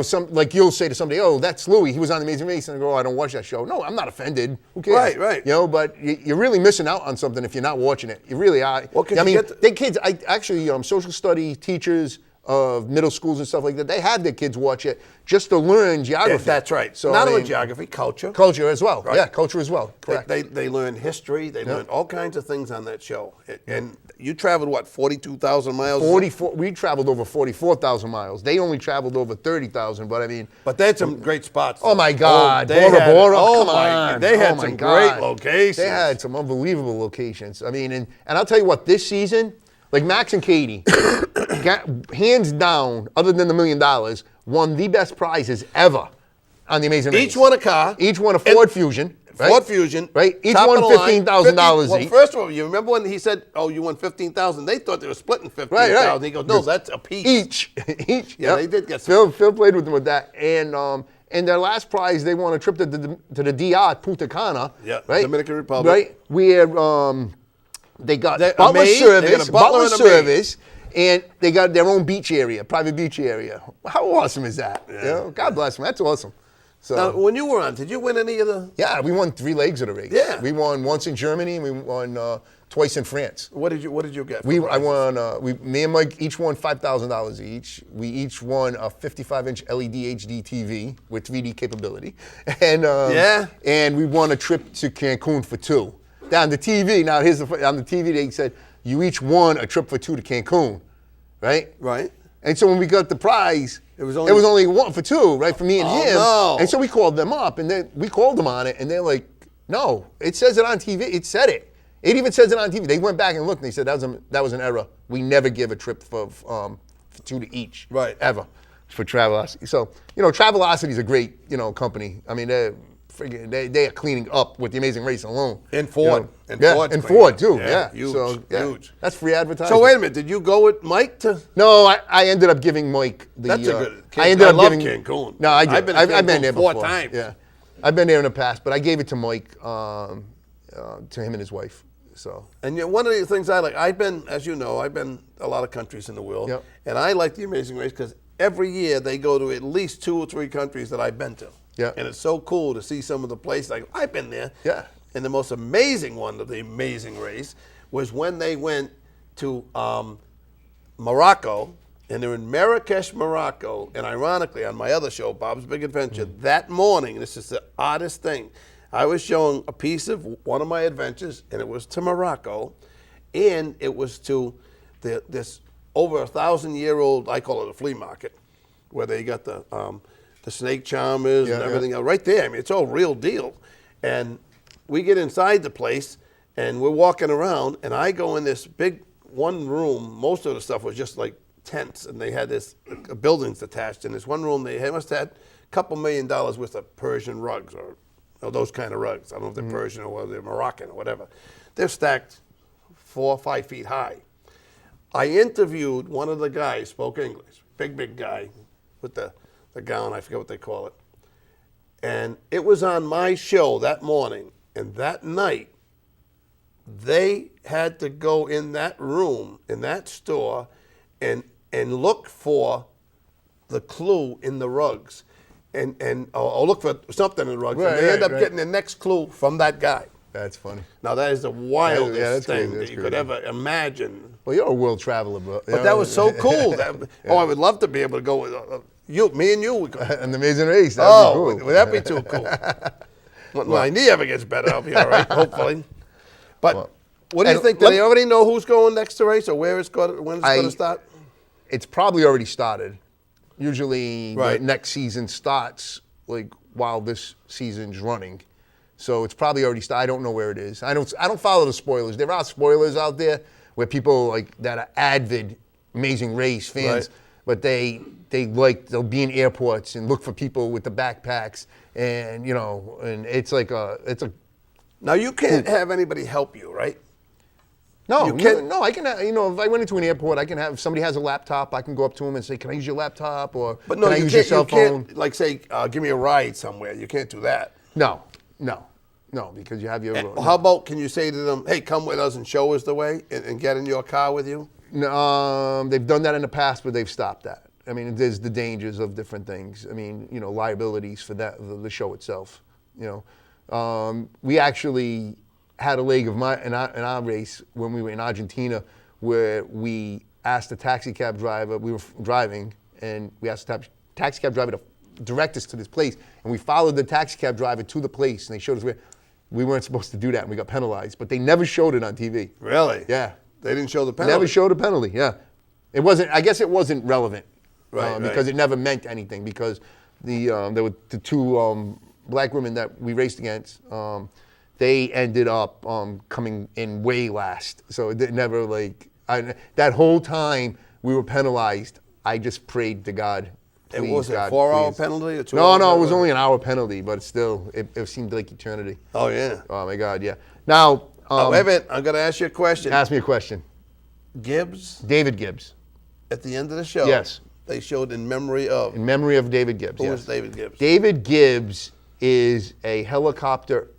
some like you'll say to somebody, oh, that's Louie. He was on The Amazing Race, and I go, oh, I don't watch that show. No, I'm not offended. Who cares? Right. But you're really missing out on something if you're not watching it. You really are. Well, I mean, they kids. I actually social study teachers of middle schools and stuff like that. They have their kids watch it just to learn geography. Yeah, that's right. So not only geography, culture. Culture as well. Right. Yeah, culture as well. Correct. They learn history. They learn all kinds of things on that show. And you traveled, what, 42,000 miles? 44. We traveled over 44,000 miles. They only traveled over 30,000. But I mean, But they had some great spots. oh my God, they Bora had- Bora, oh come my- on. They had Oh my some God. great locations. They had some unbelievable locations. I mean, and I'll tell you what, this season, like Max and Katie, hands down, other than the $1 million, won the best prizes ever on The Amazing Race. Each won a car. Each won a Ford Fusion. Right? Ford Fusion. Right? Each top won of the line, $15,000 Well, each. first of all, you remember when he said, oh, you won 15,000? They thought they were splitting 15,000. Right. He goes, no, that's a piece. Each. Yeah, they did get some. Phil played with them with that. And their last prize, they won a trip to the DR, Punta Cana. Yeah, right? Dominican Republic. Right? Where they got They're butler amazed. service, They got a butler and a maid. service, and they got their own beach area, private beach area. How awesome is that? Yeah. God bless them. That's awesome. So, Now, when you were on, did you win any of the? yeah, we won 3 legs of the race. Yeah. We won once in Germany, and we won twice in France. What did you get? For I prizes? won. Me and Mike each won $5,000 each. We each won a 55-inch LED HD TV with 3D capability, and and we won a trip to Cancun for 2. On the TV, now here's on the TV they said you each won a trip for 2 to Cancun, right? Right. And so when we got the prize, It was only 1 for 2, right, for me and him. No. And so we called them up, and we called them on it, and they're like, no, it says it on TV. It said it. It even says it on TV. They went back and looked, and they said that was an error. We never give a trip for 2 to each. Right. Ever. For Travelocity. So, Travelocity is a great, company. I mean, they are cleaning up with The Amazing Race alone. And Ford. And Ford's and cleaning Ford, up. too. Yeah, Yeah. huge, So, huge. That's free advertising. So wait a minute, did you go with Mike to? No, I ended up giving Mike the. That's a good. I ended up love giving Cancun. No, I did. I've been, I've been there four before. times. Yeah, I've been there in the past, but I gave it to Mike, to him and his wife. So. And one of the things I like, I've been a lot of countries in the world, Yep. and I like The Amazing Race because every year they go to at least 2 or 3 countries that I've been to. Yeah. And it's so cool to see some of the places. Like, I've been there. Yeah. And the most amazing one of The Amazing Race was when they went to Morocco, and they're in Marrakesh, Morocco. And ironically, on my other show, Bob's Big Adventure, that morning, this is the oddest thing, I was showing a piece of one of my adventures, and it was to Morocco, and it was to this over 1,000-year-old, I call it a flea market, where they got the snake charmers and everything else right there. I mean, it's all real deal. And we get inside the place, and we're walking around, and I go in this big one room. Most of the stuff was just like tents, and they had this buildings attached. In this one room, they must have had a couple $1 million worth of Persian rugs or those kind of rugs. I don't know if they're Persian or whether they're Moroccan or whatever. They're stacked 4 or 5 feet high. I interviewed one of the guys, spoke English, big guy with the gown, I forget what they call it. And it was on my show that morning, and that night, they had to go in that room, in that store, and look for the clue in the rugs, or look for something in the rugs, and they end up getting the next clue from that guy. That's funny. Now that is the wildest that's thing crazy, that's that you could crazy. ever imagine. Well, you're a world traveler, bro. But that was so cool. Oh, I would love to be able to go with me and you. An Amazing Race. That'd be cool. Would that be too cool? When my knee ever gets better, I'll be all right, hopefully. But what do you think? Do they already know who's going next to race or where it's going? When it's going to start? It's probably already started. Usually, Right. the next season starts like while this season's running. So it's probably already started. I don't know where it is. I don't follow the spoilers. There are spoilers out there where people like that are avid Amazing Race fans, Right. but they'll be in airports and look for people with the backpacks, and and it's a. Now you can't have anybody help you, right? No, You can't- no, I can. If I went into an airport, I can have. If somebody has a laptop, I can go up to them and say, "Can I use your laptop?" Or But no, "Can I you use your can't. cell You phone?" can't like say, "Give me a ride somewhere." You can't do that. No, because you have your. How about can you say to them, "Hey, come with us and show us the way, and get in your car with you"? No, they've done that in the past, but they've stopped that. I mean, there's the dangers of different things. I mean, liabilities for that the show itself. We actually had a leg of in our race when we were in Argentina, where we asked the taxi cab driver. We were driving, and we asked the taxi cab driver to direct us to this place, and we followed the taxi cab driver to the place, and they showed us where. We weren't supposed to do that, and we got penalized. But they never showed it on TV. Really? Yeah. They didn't show the penalty. Never showed a penalty. Yeah, it wasn't. I guess it wasn't relevant, Right, because right. it never meant anything. Because there were the two black women that we raced against. They ended up coming in way last. So it never that whole time we were penalized. I just prayed to God. It Please, was God, a 4-hour please. penalty or 2 No, hour it was penalty? only an hour penalty, but still, it seemed like eternity. Oh yeah. Oh my God, yeah. Now, Wait a minute. I'm going to ask you a question. ask me a question. Gibbs, David Gibbs, at the end of the show, Yes. they showed in memory of. in memory of David Gibbs. Who yes. was David Gibbs? David Gibbs is a helicopter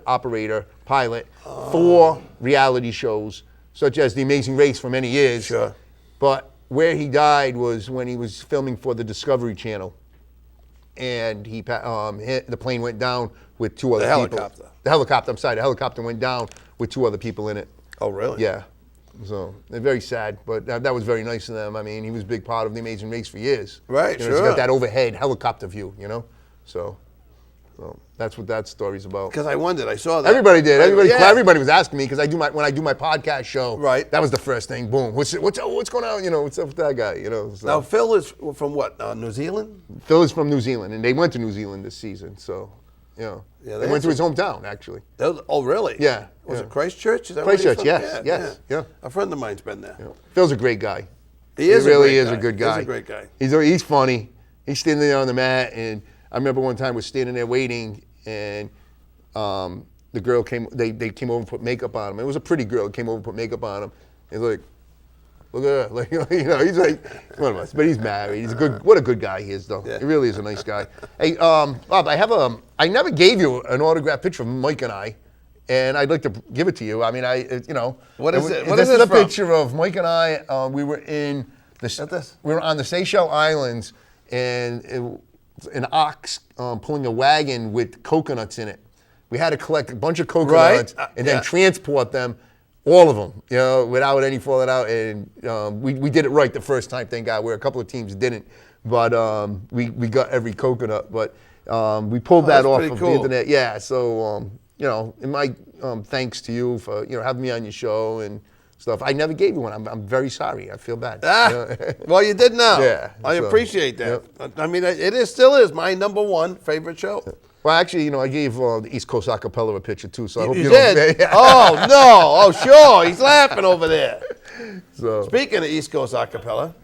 operator, pilot for reality shows such as The Amazing Race for many years. Sure. But where he died was when he was filming for the Discovery Channel, and the plane went down with two other people. helicopter. The helicopter. I'm sorry. The helicopter went down with two other people in it. Oh, really? Yeah. So they're very sad, but that was very nice of them. I mean, he was a big part of The Amazing Race for years. Right, You sure. got that overhead helicopter view, So that's what that story's about. Because I wondered. I saw that. Everybody did. Yeah. Everybody was asking me because when I do my podcast show. Right. That was the first thing. Boom. What's going on? What's up with that guy? So. Now, Phil is from what? New Zealand? Phil is from New Zealand, and they went to New Zealand this season. So, Yeah, they went to his hometown actually. Oh, really? Yeah, Was yeah. it Christchurch? Is that where he's Christchurch, from? yes, yeah. A friend of mine's been there. Phil's a great guy. He is. really a is great a good guy. He's a great guy. He's funny. He's standing there on the mat, and I remember one time we're standing there waiting, and the girl came. They came over and put makeup on him. It was a pretty girl. Came over and put makeup on him. He's like, look at her. He's like one of us, but he's married. He's what a good guy he is, though. Yeah. He really is a nice guy. Hey, Bob, I never gave you an autographed picture of Mike and I. And I'd like to give it to you. I mean, What is it? What this is is this a from? picture of Mike and I. We were in At this? we were on the Seychelles Islands, and an ox pulling a wagon with coconuts in it. We had to collect a bunch of coconuts and then yeah. transport them, all of them, without any falling out. And we did it right the first time, thank God. Where a couple of teams didn't, but we got every coconut. But we pulled that that's off pretty of cool. the internet. Yeah, so in my thanks to you for having me on your show and stuff. I never gave you one. I'm very sorry. I feel bad. Well, you did now. Yeah, I so, appreciate that. I mean, still is my #1 favorite show. Well, actually, I gave the East Coast Acapella a picture too, so I hope You you did? don't. Oh, no. Oh, sure. He's laughing over there. So, Speaking of East Coast Acapella,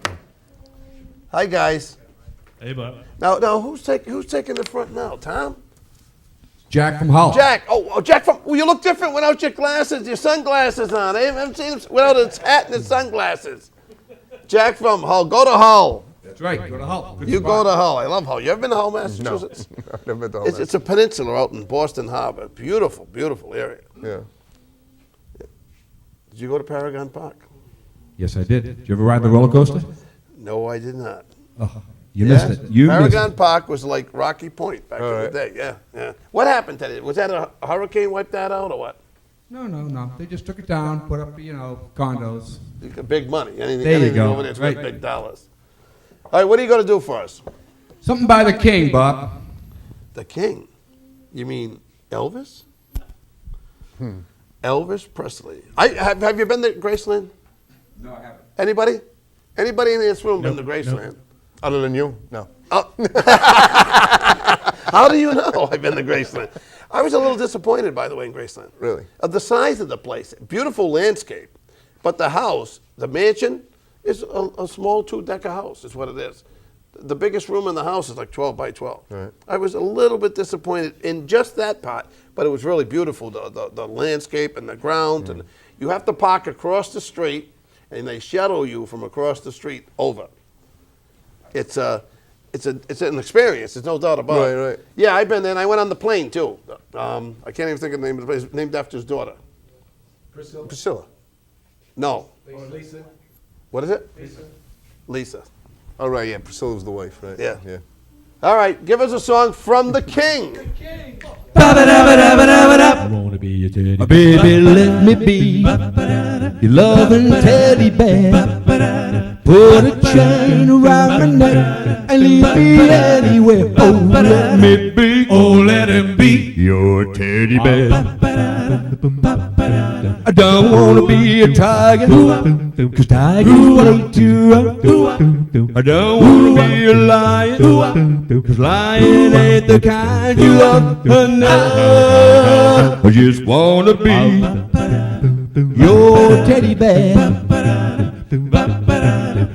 hi, guys. Hey, Bob. Now, who's taking the front now? Tom? Jack from Hull. Jack. Oh, Jack you look different without your glasses, your sunglasses on. I haven't seen him without his hat and his sunglasses. Jack from Hull. Go to Hull. That's right. Go to Hull. Good You spot. go to Hull. I love Hull. You ever been to Hull, Massachusetts? I've never been to all It's, that. it's a peninsula out in Boston Harbor. Beautiful, beautiful area. Yeah. Did you go to Paragon Park? Yes, I did. Did you ever ride the roller coaster? No, I did not. Oh, you missed it. You missed Paragon it. Park was like Rocky Point back in right. the day. Yeah. What happened to it? Was that a hurricane wiped that out or what? No. They just took it down, put up, condos. Big money. Anything, There you anything go. over there's worth Right. big dollars. All right, what are you going to do for us? Something by the king, Bob. The King. You mean Elvis? Elvis Presley. Have you been to Graceland? No, I haven't. Anybody? Anybody in this room been to Graceland? Other than you? No. How do you know I've been to Graceland? I was a little disappointed, by the way, in Graceland. Really? Of the size of the place. Beautiful landscape. But the house, the mansion, is a small 2-decker house, is what it is. The biggest room in the house is like 12 by 12. Right. I was a little bit disappointed in just that part, but it was really beautiful, the landscape and the grounds. And you have to park across the street, and they shuttle you from across the street over. It's an experience. There's no doubt about it. Right. Yeah, I've been there. And I went on the plane too. I can't even think of the name of the place. Named after his daughter. Priscilla. No. Lisa. What is it? Lisa. Oh, right, yeah, Priscilla was the wife, right? Yeah. Yeah. All right, give us a song from the King. I wanna be your teddy bear. Baby, let me be your loving teddy bear. Put a chain around my neck and leave me anywhere. Oh, let me be. Oh, let him be your teddy bear. I don't wanna be a tiger, 'cause tigers way too rough. I don't wanna be a lion, 'cause lion ain't the kind you love. I just wanna be your teddy bear.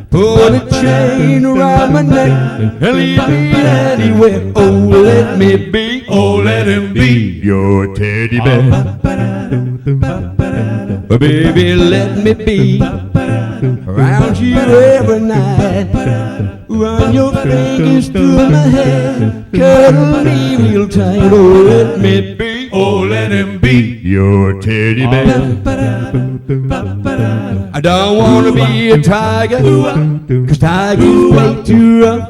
Put a chain around my neck and leave me anywhere. Oh, let me be. Oh, let him be your teddy bear. Baby, let me be around you every night. Run your fingers through my hair, cuddle me real tight. Oh, let me be. Oh, let him be your teddy bear. I don't wanna be a tiger, 'cause tiger's way too rough.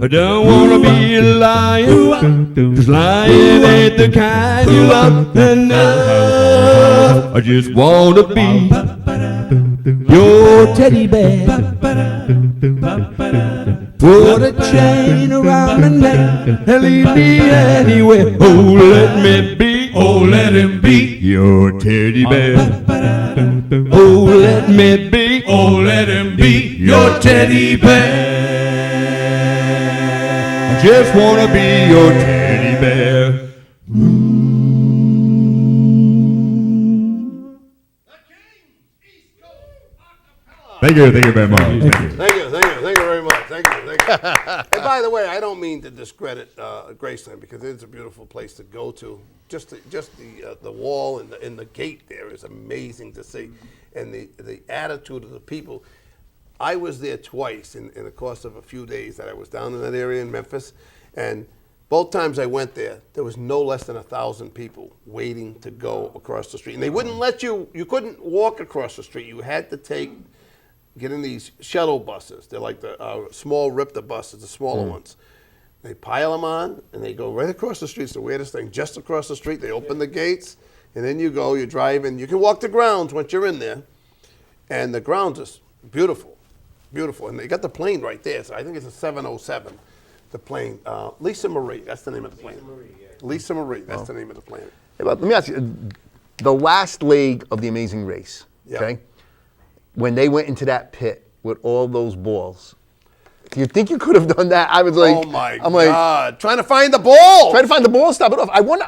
I don't wanna be a lion, 'cause lion ain't the kind you love. Enough. I just wanna be your teddy bear. Put a chain around my neck and leave me anywhere. Oh, let me be. Oh, let him be your teddy bear. Oh, let me be. Oh, let him be your teddy bear. I just wanna be your teddy bear. Thank you very much. Thank you. Thank you very much. Thank you. And by the way, I don't mean to discredit Graceland, because it's a beautiful place to go to. Just the wall and the gate there is amazing to see, and the attitude of the people. I was there twice in the course of a few days that I was down in that area in Memphis, and both times I went there was no less than 1,000 people waiting to go across the street, and they wouldn't let you couldn't walk across the street. You had to get in these shuttle buses. They're like the small Ripta buses, the smaller ones. They pile them on, and they go right across the street. It's the weirdest thing. Just across the street, they open the gates, and then you drive, and you can walk the grounds once you're in there. And the grounds is beautiful, beautiful. And they got the plane right there. So I think it's a 707, the plane. Lisa Marie, that's the name of the plane. Lisa Marie, that's the name of the plane. Hey, let me ask you, the last leg of the Amazing Race, okay? When they went into that pit with all those balls, do you think you could have done that? I was like, oh my God, trying to find the ball. Trying to find the ball, stop it off. I wonder,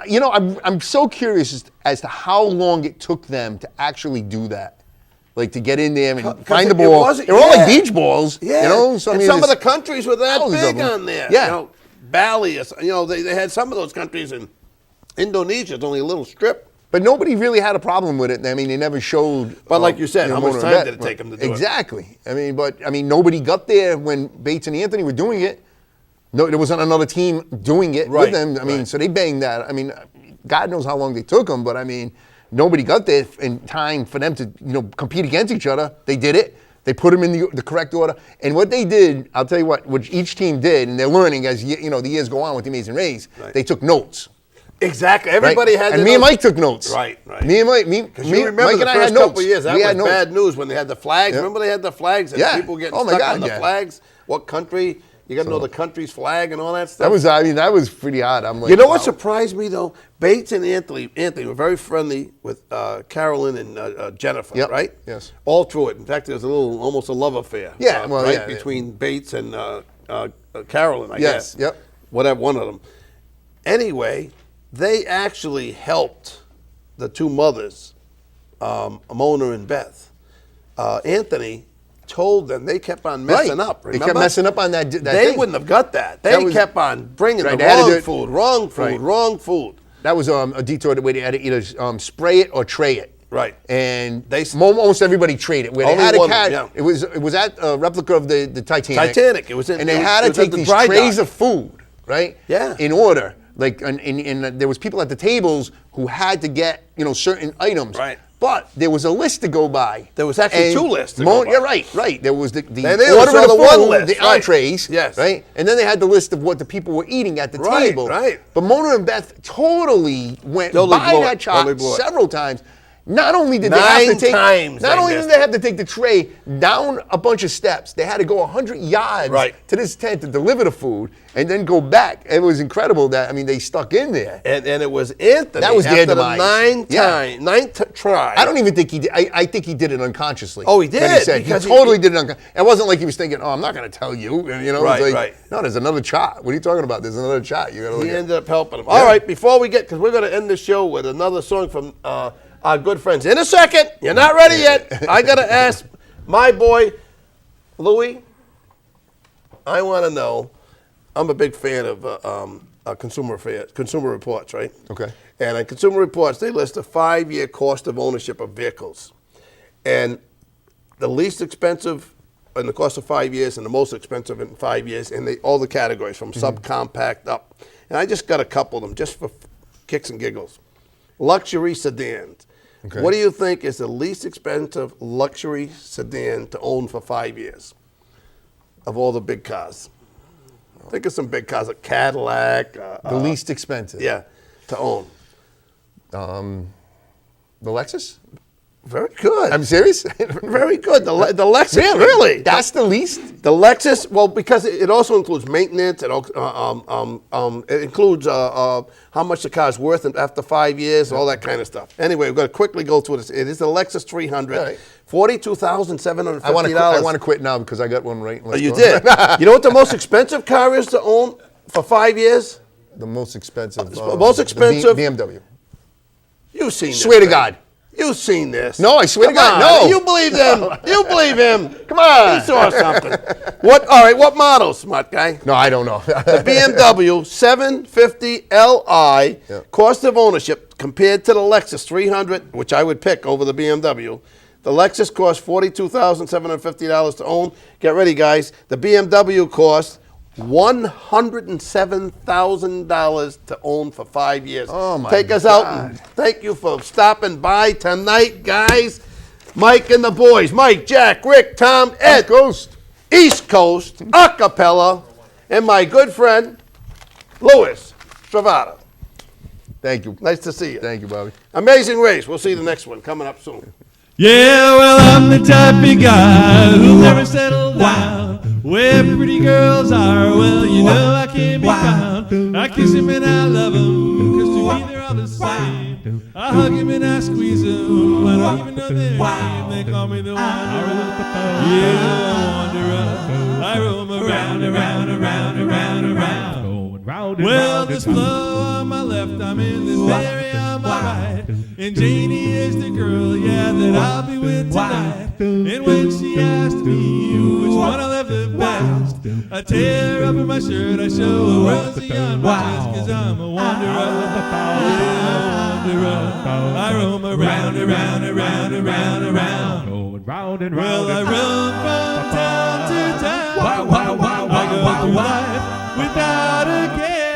I'm so curious as to how long it took them to actually do that. Like to get in there and find the ball. They're all like beach balls, yeah. So, and some of the countries were that big on there. Yeah. Bali, they had some of those countries in Indonesia. It's only a little strip. But nobody really had a problem with it. I mean, they never showed. But like you said, how much time did it take them to do it? Exactly. I mean, nobody got there when Bates and Anthony were doing it. No, there wasn't another team doing it with them. I mean, so they banged that. I mean, God knows how long they took them, but I mean, nobody got there in time for them to compete against each other. They did it. They put them in the correct order. And what they did, I'll tell you what each team did, and they're learning as the years go on with the Amazing Race. Right. They took notes. Exactly. Everybody had. And me and Mike took notes. Right. Me and Mike. Because you remember Mike the and I had first notes. couple of years. That was bad news when they had the flags. Remember they had the flags and people getting stuck on the flags. What country? You got to know the country's flag and all that stuff. That was pretty odd. I'm like, what surprised me though? Bates and Anthony were very friendly with Carolyn and Jennifer, right? Yes. All through it. In fact, there was almost a love affair. Yeah. Between Bates and Carolyn, I Yes, guess. yep. Whatever, one of them. Anyway, they actually helped the two mothers, Mona and Beth. Anthony told them they kept on messing Right. up. They Remember? kept messing up on that They thing. wouldn't have got that. They That was- kept on bringing Right, the they had to do wrong it- food, Right. wrong food. That was a detour where they had to either spray it or tray it. Right. And They- almost everybody trade it. Where they Only had a one, cat. yeah. It was at a replica of the Titanic. Titanic. It was in- and they it was- had it to was at take the these dry trays dock. of food, right? Yeah. In order, like, and there was people at the tables who had to get certain items. Right. But there was a list to go by. There was actually And two lists to go by. Yeah, right. There was the And they order saw of the the one food, list, the right. entrees, Yes. right? And then they had the list of what the people were eating at the Right, table. right. But Mona and Beth totally went Totally by blew it, that chart totally blew it. several times. Not only did they have to 9 take, times not they only missed did they have to take the tray down a bunch of steps, they had to go 100 yards Right. to this tent to deliver the food and then go back. It was incredible that they stuck in there. And it was Anthony. That was their after the demise. ninth try. I don't even think he did. I think he did it unconsciously. Oh, he When did, said, because he totally did it unconsciously. It wasn't like he was thinking, "Oh, I'm not going to tell you." And, it was Right, like, right. No, there's another chart. What are you talking about? There's another chart. You got to look He at. ended up helping him. All right, before we get, because we're going to end the show with another song from our good friends. In a second, you're not ready yet. I got to ask my boy, Louie, I want to know, I'm a big fan of Consumer Reports, right? Okay. And on Consumer Reports, they list a 5-year cost of ownership of vehicles. And the least expensive in the course of 5 years and the most expensive in 5 years in all the categories from subcompact up. And I just got a couple of them just for kicks and giggles. Luxury sedans. Okay. What do you think is the least expensive luxury sedan to own for 5 years of all the big cars? Think of some big cars, a Cadillac. The least expensive. Yeah, to own. The Lexus. Very good. I'm serious. Very good. The Lexus. Really? That's the least. The Lexus, well, because it also includes maintenance. It includes how much the car's worth after 5 years, all that kind of stuff. Anyway, we're going to quickly go through this. It is the Lexus 300, All right. $42,750. I want to quit now because I got one right. Oh, you did. You know what the most expensive car is to own for 5 years? The most expensive. Most expensive- BMW. You've seen this. Swear to thing. God. You've seen this. No, I swear to Come God, on. no. You believe him. You believe him. Come on. He saw something. All right, what model, smart guy? No, I don't know. The BMW 750 Li, Yeah. cost of ownership compared to the Lexus 300, which I would pick over the BMW. The Lexus costs $42,750 to own. Get ready, guys. The BMW costs $107,000 to own for 5 years. Oh, my Take us out. God. And thank you for stopping by tonight, guys. Mike and the boys. Mike, Jack, Rick, Tom, Ed. East Coast, Acapella, and my good friend, Louis Stravato. Thank you. Nice to see you. Thank you, Bobby. Amazing Race. We'll see the next one coming up soon. Yeah, well, I'm the type of guy who'll never settle down. Where pretty girls are, well, you know I can't be found. I kiss him and I love him, 'cause to me they're all the same. I hug him and I squeeze him, I don't even know their name. They call me the wanderer. Yeah, the wanderer. I roam around, around, around, around, around. Well, this flow on my left, I'm in this area on my right. And Janie is the girl, yeah, that I'll be with tonight. And when she asked me which one I love the best, I tear up in my shirt, I show her rosy on my chest, 'cause I'm a wanderer, yeah, a wanderer. I roam around, around, around, around, around. Well, I roam from town to town. I go through life without a care.